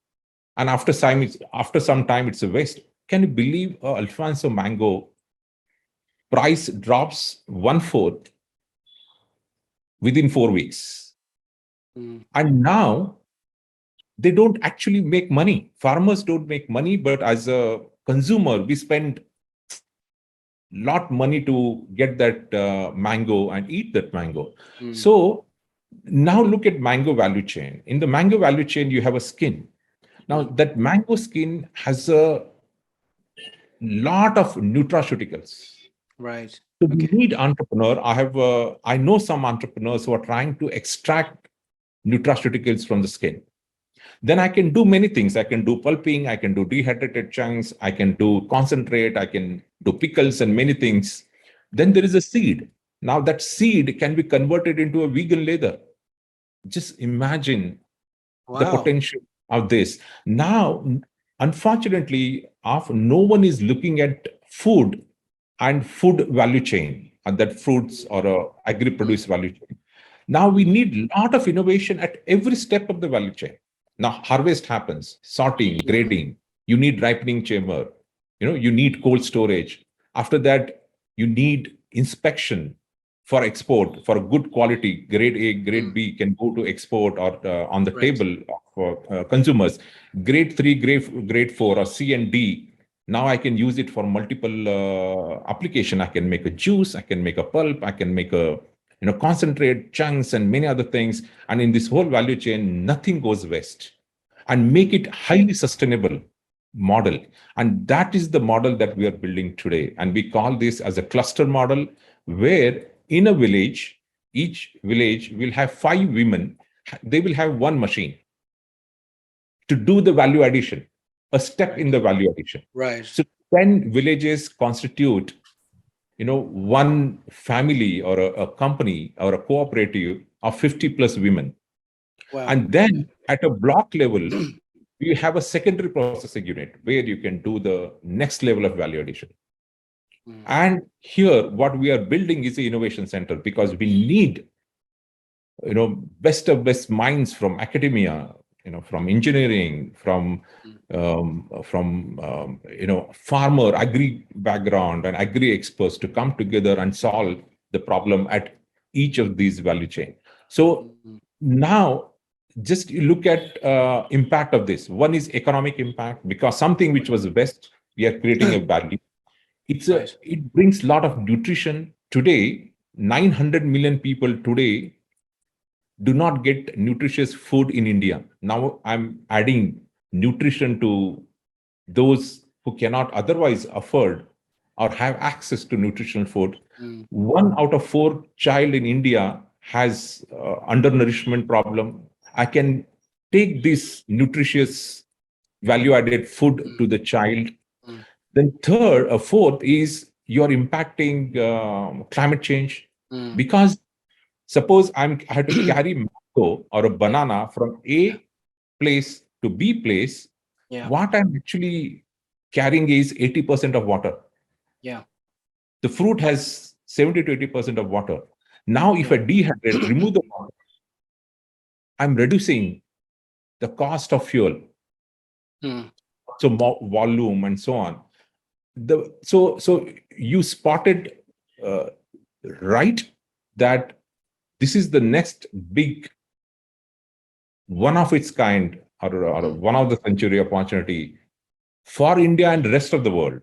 A: And after some time, it's a waste. Can you believe Alfonso mango price drops 1/4 within 4 weeks? And now they don't actually make money. Farmers don't make money, but as a consumer, we spend lot money to get that mango and eat that mango. So now look at mango value chain. In the mango value chain, you have a skin. Now that mango skin has a lot of nutraceuticals.
B: Right.
A: So we need entrepreneur. I know some entrepreneurs who are trying to extract nutraceuticals from the skin. Then I can do many things. I can do pulping, I can do dehydrated chunks, I can do concentrate, I can do pickles and many things. Then there is a seed. Now that seed can be converted into a vegan leather. Just imagine the potential of this. Now, unfortunately, no one is looking at food and food value chain, and that fruits or agri-produce value chain. Now we need a lot of innovation at every step of the value chain. Now harvest happens, sorting, grading. You need ripening chamber. You need cold storage. After that, you need inspection for export for good quality. Grade A, grade B can go to export or on the table for consumers. Grade 3, grade 4, or C and D. Now I can use it for multiple application. I can make a juice. I can make a pulp. I can make a concentrate, chunks, and many other things. And in this whole value chain, nothing goes waste. And make it highly sustainable model. And that is the model that we are building today. And we call this as a cluster model, where in a village, each village will have 5 women. They will have one machine to do the value addition, a step in the value addition.
B: Right.
A: So 10 villages constitute one family or a company or a cooperative of 50 plus women.
B: Wow.
A: And then at a block level, you have a secondary processing unit where you can do the next level of value addition. And here, what we are building is the innovation center, because we need, best of best minds from academia, from engineering, from farmer, agri background and agri experts to come together and solve the problem at each of these value chain. So now, just look at impact of this. One is economic impact, because something which was waste, we are creating a value. It brings a lot of nutrition. Today, 900 million people today do not get nutritious food in India. Now I'm adding nutrition to those who cannot otherwise afford or have access to nutritional food. 1 out of 4 child in India has undernourishment problem. I can take this nutritious value-added food to the child. Then fourth is you're impacting climate change. Because suppose I had to carry mango or a banana from A place to B place, what I'm actually carrying is 80% of water. The fruit has 70 to 80% of water. Now, if I dehydrate, remove the water, I'm reducing the cost of fuel. So more volume and so on. So you spotted right that this is the next big one of its kind or one of the century opportunity for India and the rest of the world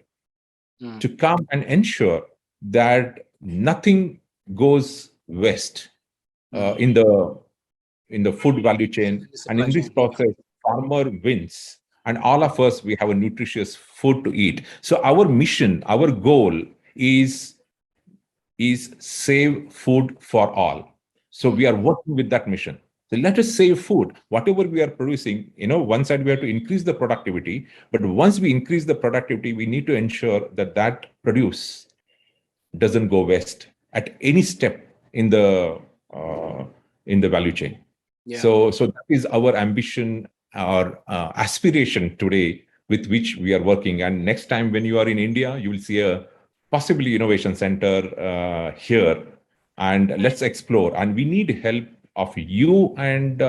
A: to come and ensure that nothing goes waste in the food value chain. And in this process, farmer wins. And all of us, we have a nutritious food to eat. So our mission, our goal is save food for all. So we are working with that mission. So let us save food. Whatever we are producing, one side we have to increase the productivity. But once we increase the productivity, we need to ensure that produce doesn't go waste at any step in the value chain. So that is our ambition, our aspiration today, with which we are working. And next time when you are in India, you will see a possibly innovation center here, and let's explore. And we need help of you and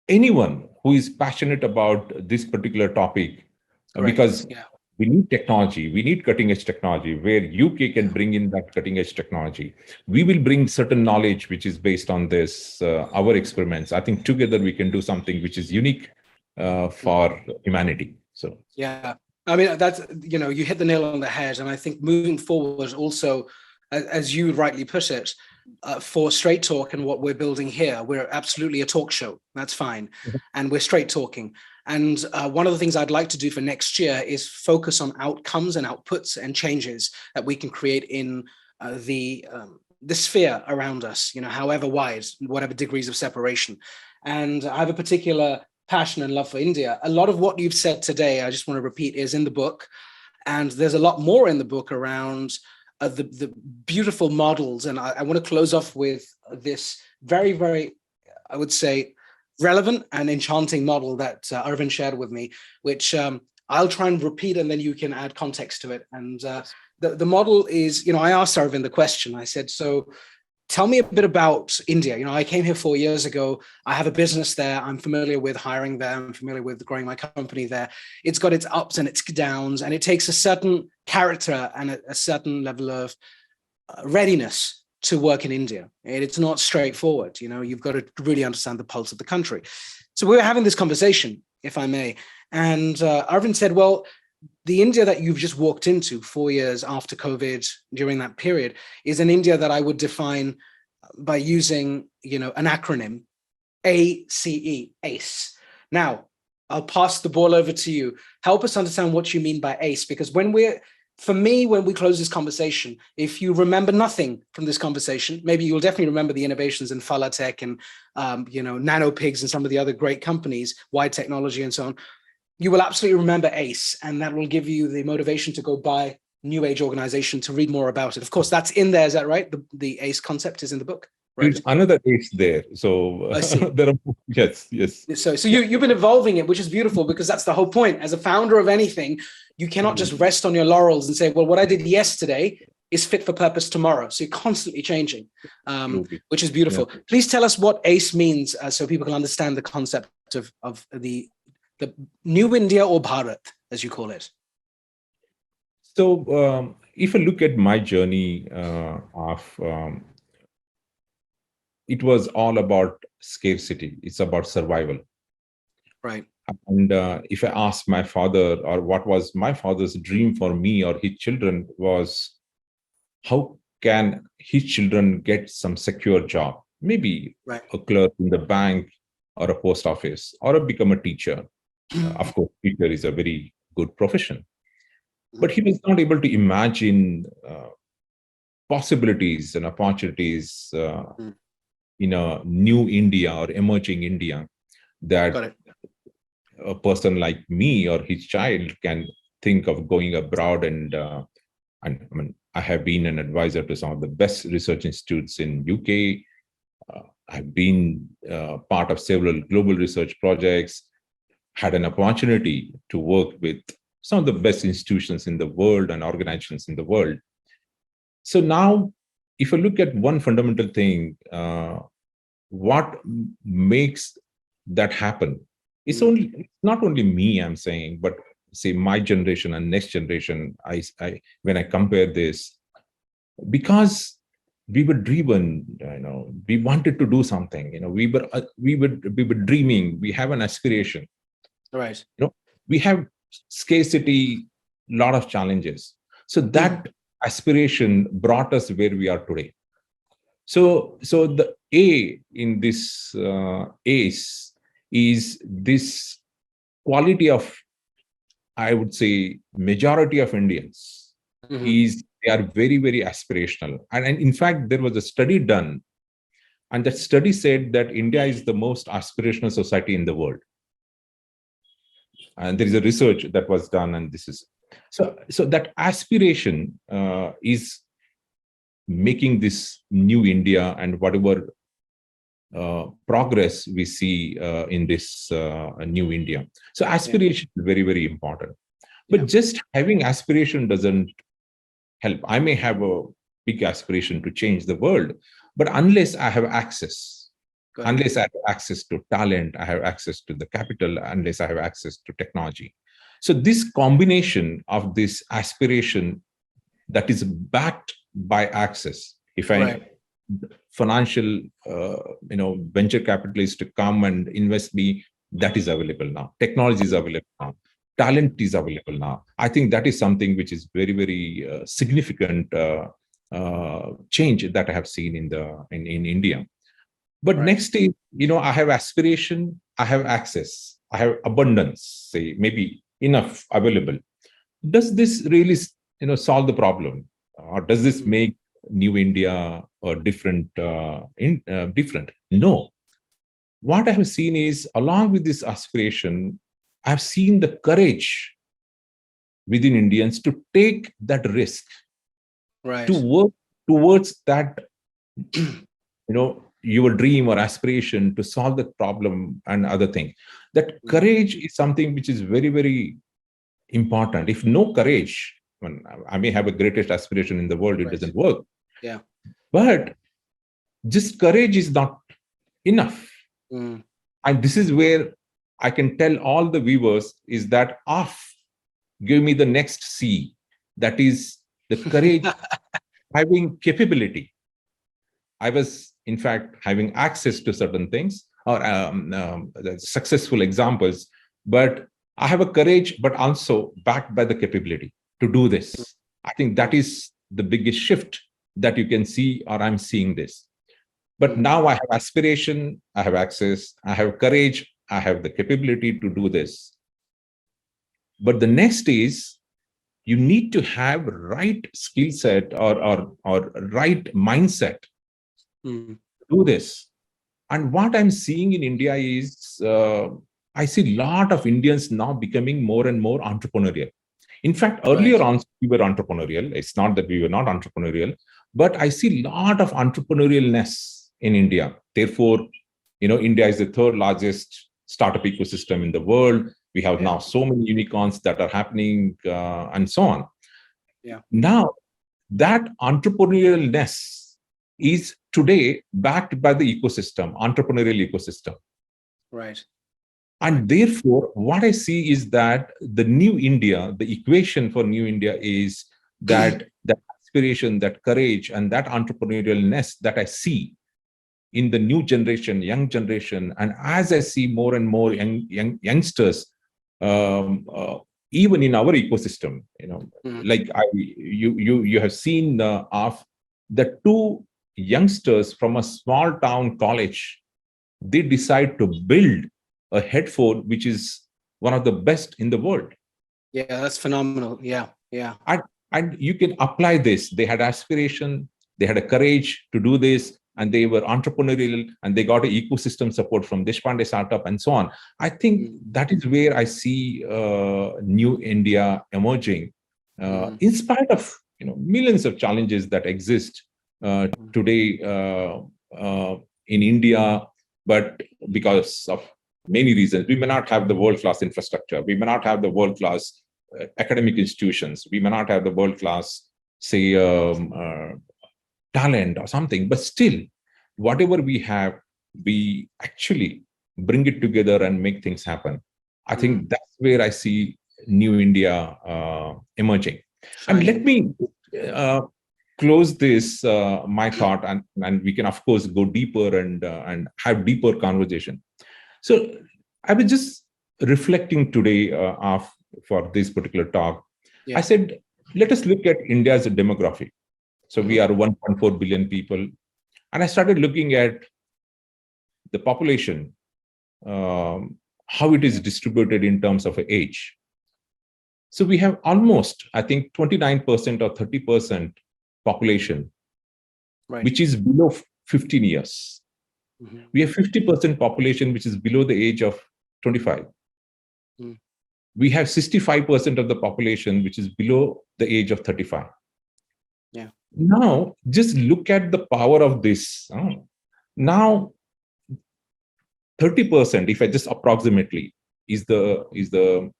A: anyone who is passionate about this particular topic, because we need technology. We need cutting edge technology where UK can bring in that cutting edge technology. We will bring certain knowledge which is based on this, our experiments. I think together we can do something which is unique for humanity. So
B: I mean, that's, you hit the nail on the head. And I think moving forward also, as you rightly put it, for Straight Talk and what we're building here, we're absolutely a talk show. That's fine. And we're straight talking. And one of the things I'd like to do for next year is focus on outcomes and outputs and changes that we can create in the sphere around us, however wide, whatever degrees of separation. And I have a particular passion and love for India. A lot of what you've said today, I just want to repeat, is in the book. And there's a lot more in the book around the beautiful models. And I want to close off with this very, very, I would say, relevant and enchanting model that Arvind shared with me, which I'll try and repeat, and then you can add context to it. And the model is, I asked Arvind the question. I said, so tell me a bit about India. I came here 4 years ago. I have a business there. I'm familiar with hiring there. I'm familiar with growing my company there. It's got its ups and its downs, and it takes a certain character and a certain level of readiness to work in India. And it's not straightforward. You've got to really understand the pulse of the country. So we were having this conversation, if I may, and Arvind said, well, the India that you've just walked into 4 years after COVID, during that period, is an India that I would define by using, an acronym, ACE, ACE. Now, I'll pass the ball over to you. Help us understand what you mean by ACE, because when we close this conversation, if you remember nothing from this conversation, maybe you'll definitely remember the innovations in Tech and, nanopigs and some of the other great companies, wide technology and so on. You will absolutely remember ACE, and that will give you the motivation to go buy New Age organization to read more about it. Of course, that's in there. Is that right? The ACE concept is in the book. Right?
A: There's another ACE there. So
B: I see.
A: there are, yes.
B: So you've been evolving it, which is beautiful, because that's the whole point. As a founder of anything, you cannot just rest on your laurels and say, well, what I did yesterday is fit for purpose tomorrow. So you're constantly changing, which is beautiful. Yeah. Please tell us what ACE means, so people can understand the concept of the New India, or Bharat, as you call it.
A: So if I look at my journey it was all about scarcity. It's about survival.
B: Right.
A: And if I ask my father, or what was my father's dream for me or his children, was how can his children get some secure job? Maybe
B: right.
A: a clerk in the bank or a post office, or become a teacher. Of course, teacher is a very good profession. But he was not able to imagine possibilities and opportunities in a new India or emerging India that a person like me or his child can think of going abroad. And I mean, I have been an advisor to some of the best research institutes in UK. I've been part of several global research projects, had an opportunity to work with some of the best institutions in the world and organizations in the world. So now, if I look at one fundamental thing, what makes that happen? It's not only me, I'm saying, but say my generation and next generation. When I compare this, because we were driven, we wanted to do something. We were dreaming. We have an aspiration.
B: Right.
A: We have scarcity, lot of challenges. So that aspiration brought us where we are today. So the A in this ACE is this quality of, I would say, majority of Indians is they are very, very aspirational. And in fact, there was a study done, and that study said that India is the most aspirational society in the world. And there is a research that was done, and this is so that aspiration is making this new India and whatever progress we see in this new India. So aspiration is very, very important. But just having aspiration doesn't help. I may have a big aspiration to change the world, but unless I have access, unless I have access to talent, I have access to the capital, unless I have access to technology. So this combination of this aspiration that is backed by access, if I financial, venture capitalists to come and invest me, that is available now. Technology is available now. Talent is available now. I think that is something which is very, very significant change that I have seen in India. But next is, I have aspiration, I have access, I have abundance, say maybe enough available. Does this really, solve the problem, or does this make New India different? Different? No. What I have seen is, along with this aspiration, I have seen the courage within Indians to take that risk, to work towards that, your dream or aspiration to solve that problem and other thing. That courage is something which is very, very important. If no courage, I may have a greatest aspiration in the world, it doesn't work.
B: Yeah.
A: But just courage is not enough. And this is where I can tell all the viewers is that give me the next C. That is the courage, having capability. I was, in fact, having access to certain things or the successful examples, but I have a courage, but also backed by the capability to do this. I think that is the biggest shift that you can see, or I'm seeing this. But now I have aspiration, I have access, I have courage, I have the capability to do this. But the next is you need to have right skill set or right mindset to do this. And what I'm seeing in India is I see a lot of Indians now becoming more and more entrepreneurial. In fact, earlier on, we were entrepreneurial. It's not that we were not entrepreneurial, but I see a lot of entrepreneurialness in India. Therefore, India is the third largest startup ecosystem in the world. We have now so many unicorns that are happening and so on.
B: Yeah.
A: Now, that entrepreneurialness is today backed by the entrepreneurial ecosystem.
B: Right.
A: And therefore, what I see is that the new India, the equation for new India is that aspiration, that courage, and that entrepreneurialness that I see in the new generation, young generation, and as I see more and more youngsters, even in our ecosystem, like you have seen of the two youngsters from a small town college, they decide to build a headphone which is one of the best in the world.
B: Yeah, that's phenomenal. Yeah.
A: And you can apply this. They had aspiration, they had a courage to do this, and they were entrepreneurial, and they got an ecosystem support from Deshpande startup and so on. I think that is where I see new India emerging, in spite of millions of challenges that exist today in India, but because of many reasons. We may not have the world-class infrastructure. We may not have the world-class academic institutions. We may not have the world-class, say, talent or something. But still, whatever we have, we actually bring it together and make things happen. I think that's where I see new India emerging. And let me close this, my thought, and we can, of course, go deeper and have deeper conversation. So I was just reflecting today for this particular talk. I said, let us look at India's demography. So we are 1.4 billion people. And I started looking at the population, how it is distributed in terms of age. So we have almost, I think, 29% or 30% population, which is below 15 years. We have 50% population which is below the age of 25. We have 65% of the population which is below the age of 35.
B: Yeah.
A: Now, just look at the power of this. Now, 30%, if I just approximately, is the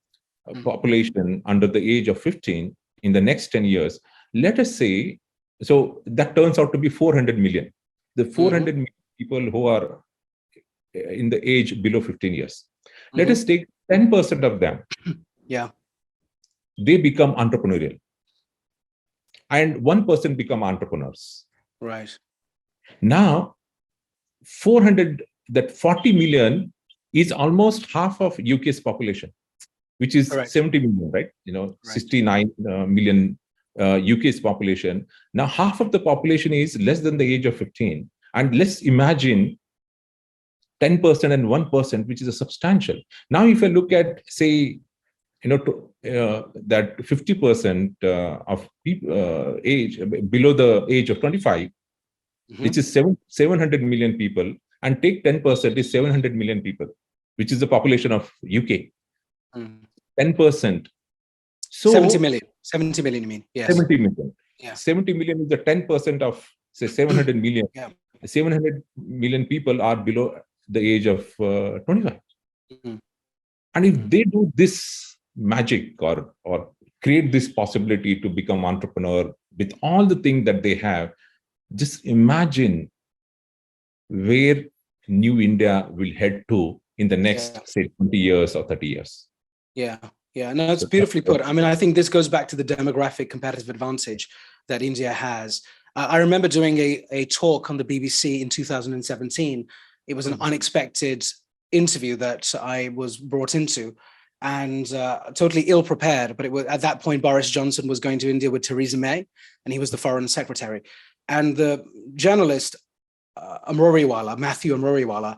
A: population under the age of 15 in the next 10 years. Let us say, so that turns out to be 400 million. The 400 million people who are in the age below 15 years. Let us take 10% of them.
B: Yeah.
A: They become entrepreneurial. And 1% become entrepreneurs.
B: Right.
A: Now, 40 million is almost half of UK's population, which is 70 million, right? 69 million UK's population. Now, half of the population is less than the age of 15. And let's imagine 10% and 1%, which is a substantial. Now, if I look at, say, that 50% of people age below the age of 25, which is 700 million people, and take 10% is 700 million people, which is the population of UK. 10%. So
B: 70 million. 70 million, you mean? Yes.
A: 70 million.
B: Yeah.
A: 70 million is the 10% of, say, 700 million. 700 million people are below the age of 25. And if they do this magic or create this possibility to become entrepreneur with all the things that they have. Just imagine where new India will head to in the next, say, 20 years or 30 years.
B: Yeah. Yeah, no, it's beautifully put. I mean, I think this goes back to the demographic competitive advantage that India has. I remember doing a talk on the BBC in 2017. It was an unexpected interview that I was brought into, and totally ill-prepared. But it was, at that point, Boris Johnson was going to India with Theresa May, and he was the foreign secretary. And the journalist, Matthew Amroriwala,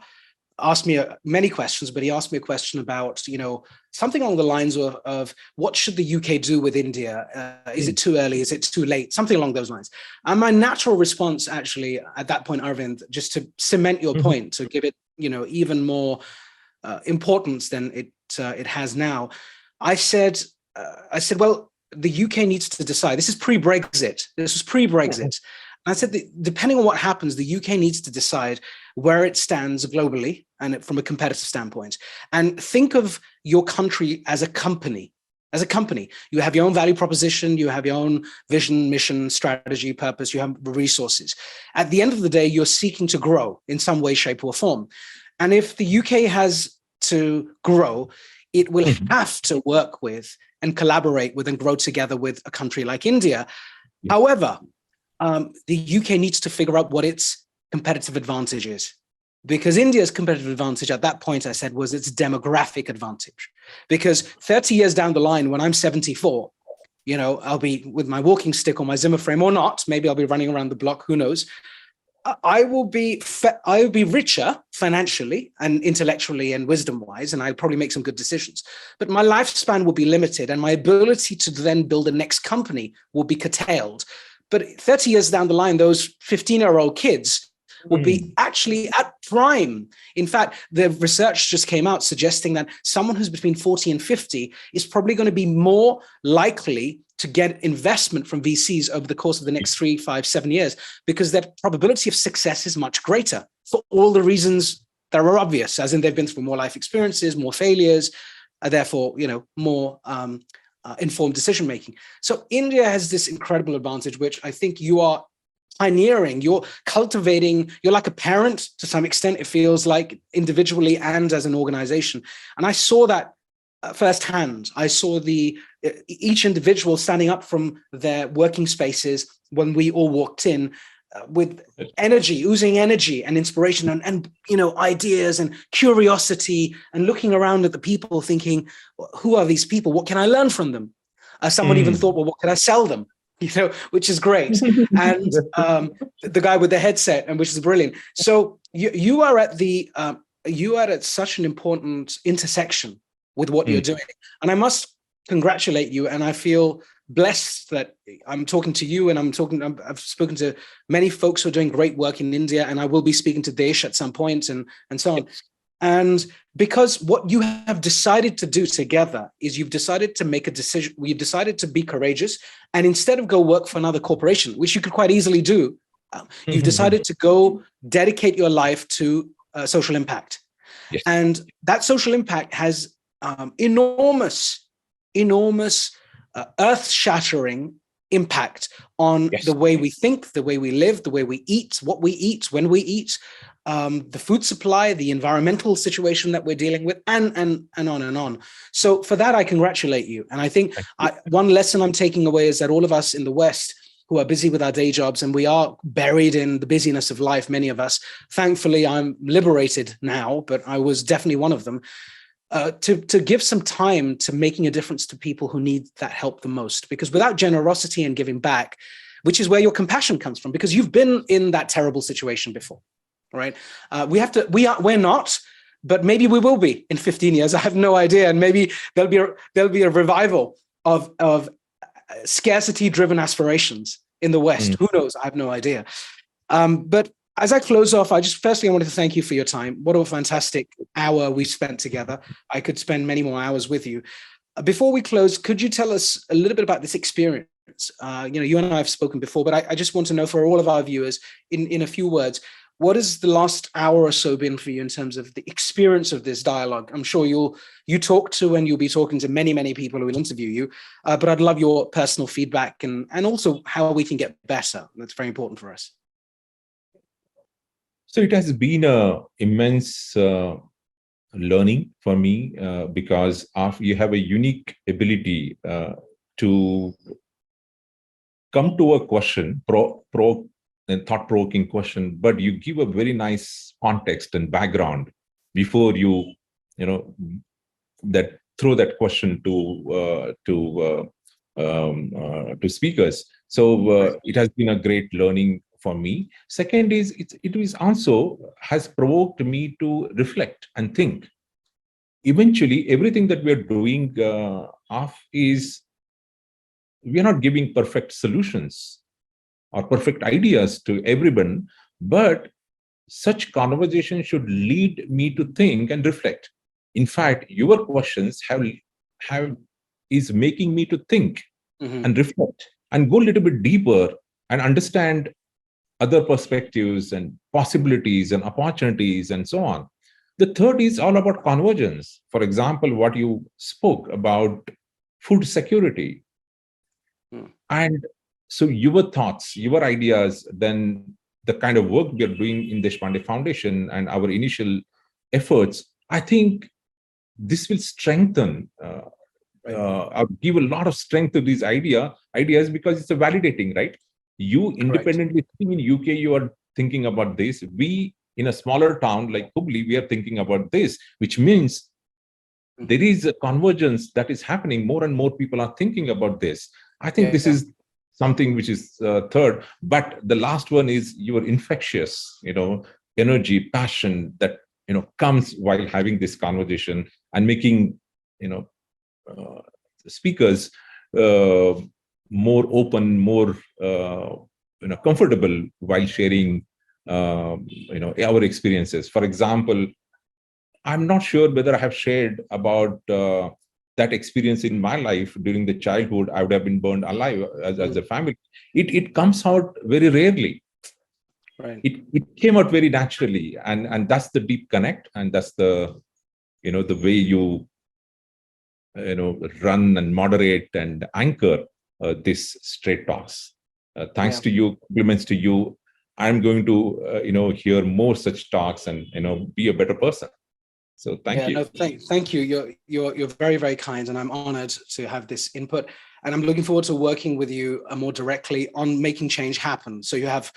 B: asked me many questions, but he asked me a question about, something along the lines of what should the UK do with India? Is it too early? Is it too late? Something along those lines. And my natural response, actually, at that point, Arvind, just to cement your point, to give it, even more importance than it has now, I said, well, the UK needs to decide. This is pre-Brexit. This was pre-Brexit. I said, depending on what happens, the UK needs to decide where it stands globally and from a competitive standpoint. And think of your country as a company. As a company, you have your own value proposition, you have your own vision, mission, strategy, purpose, you have resources. At the end of the day, you're seeking to grow in some way, shape, or form. And if the UK has to grow, it will have to work with and collaborate with and grow together with a country like India. However, the UK needs to figure out what its competitive advantage is, because India's competitive advantage at that point, I said, was its demographic advantage. Because 30 years down the line, when I'm 74, I'll be with my walking stick or my Zimmer frame or not, maybe I'll be running around the block, who knows? I will be richer financially and intellectually and wisdom-wise, and I'll probably make some good decisions. But my lifespan will be limited, and my ability to then build a next company will be curtailed. But 30 years down the line, those 15-year-old kids will be actually at prime. In fact, the research just came out suggesting that someone who's between 40 and 50 is probably going to be more likely to get investment from VCs over the course of the next 3, 5, 7 years, because their probability of success is much greater for all the reasons that are obvious, as in they've been through more life experiences, more failures, therefore, more informed decision-making. So India has this incredible advantage, which I think you are pioneering, you're cultivating, you're like a parent to some extent, it feels like, individually and as an organization. And I saw that firsthand. I saw each individual standing up from their working spaces when we all walked in with energy, oozing energy and inspiration and ideas and curiosity, and looking around at the people thinking, who are these people? What can I learn from them? Someone even thought, well, what can I sell them? Which is great. And the guy with the headset, and which is brilliant. So you are at such an important intersection with what you're doing. And I must congratulate you. And I feel blessed that I'm talking to you, and I've spoken to many folks who are doing great work in India, and I will be speaking to Desh at some point and so on. And because what you have decided to do together is you've decided to make a decision, you've decided to be courageous, and instead of go work for another corporation, which you could quite easily do, you've decided to go dedicate your life to social impact. Yes. And that social impact has enormous earth-shattering impact on the way we think, the way we live, the way we eat, what we eat, when we eat, the food supply, the environmental situation that we're dealing with, and on and on. So for that, I congratulate you. And I think one lesson I'm taking away is that all of us in the West who are busy with our day jobs, and we are buried in the busyness of life, many of us, thankfully I'm liberated now, but I was definitely one of them, to give some time to making a difference to people who need that help the most. Because without generosity and giving back, which is where your compassion comes from, because you've been in that terrible situation before, right? We're not, but maybe we will be in 15 years. I have no idea. And maybe there'll be a revival of scarcity-driven aspirations in the West. Who knows? I have no idea. But as I close off, I wanted to thank you for your time. What a fantastic hour we spent together. I could spend many more hours with you. Before we close, could you tell us a little bit about this experience? You and I have spoken before, but I just want to know, for all of our viewers, in a few words, what has the last hour or so been for you in terms of the experience of this dialogue? I'm sure you talk to, and you'll be talking to many, many people who will interview you, but I'd love your personal feedback and also how we can get better. That's very important for us.
A: So it has been a immense learning for me because you have a unique ability to come to a question, a thought-provoking question, but you give a very nice context and background before you throw that question to speakers. So it has been a great learning for me. Second is it is also has provoked me to reflect and think. Eventually, everything that we are doing is we are not giving perfect solutions or perfect ideas to everyone, but such conversation should lead me to think and reflect. In fact, your questions is making me to think and reflect and go a little bit deeper and understand other perspectives and possibilities and opportunities and so on. The third is all about convergence. For example, what you spoke about food security. And so your thoughts, your ideas, then the kind of work we are doing in the Deshpande Foundation and our initial efforts, I think this will strengthen, give a lot of strength to these ideas because it's a validating, right? You independently in UK, you are thinking about this. We in a smaller town like Hubli, we are thinking about this, which means there is a convergence that is happening. More and more people are thinking about this. I think this is something which is third. But the last one is your infectious, energy, passion that comes while having this conversation and making speakers more open, more comfortable while sharing our experiences. For example, I'm not sure whether I have shared about that experience in my life during the childhood. I would have been burned alive as a family. It comes out very rarely. Right. It came out very naturally, and that's the deep connect, and that's the the way you run and moderate and anchor this straight talks. Thanks to you, compliments to you. I'm going to hear more such talks and be a better person. So thank you.
B: No, thank you. You're very, very kind, and I'm honored to have this input. And I'm looking forward to working with you more directly on making change happen. So you have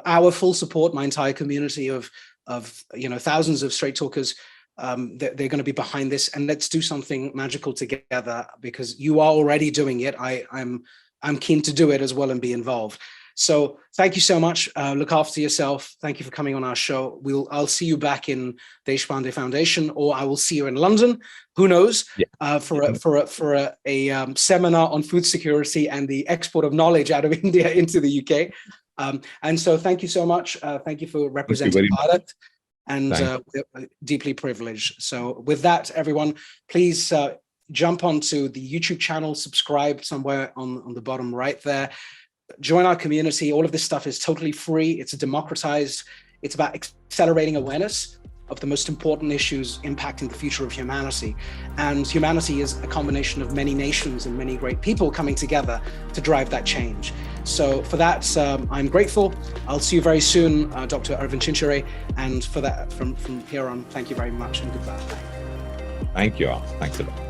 B: our full support, my entire community of thousands of straight talkers. They're going to be behind this, and let's do something magical together because you are already doing it. I'm keen to do it as well and be involved. So thank you so much. Look after yourself. Thank you for coming on our show. I'll see you back in Deshpande Foundation, or I will see you in London. Who knows? Yeah. For a seminar on food security and the export of knowledge out of India into the UK. And so thank you so much. Thank you for representing Bharat, and we're deeply privileged. So with that, everyone, please jump onto the YouTube channel, subscribe somewhere on the bottom right there. Join our community. All of this stuff is totally free. It's democratized. It's about accelerating awareness of the most important issues impacting the future of humanity. And humanity is a combination of many nations and many great people coming together to drive that change. So for that, I'm grateful. I'll see you very soon, Dr. Aravind Chinchure. And for that, from here on, thank you very much and goodbye.
A: Thank you all. Thanks a lot.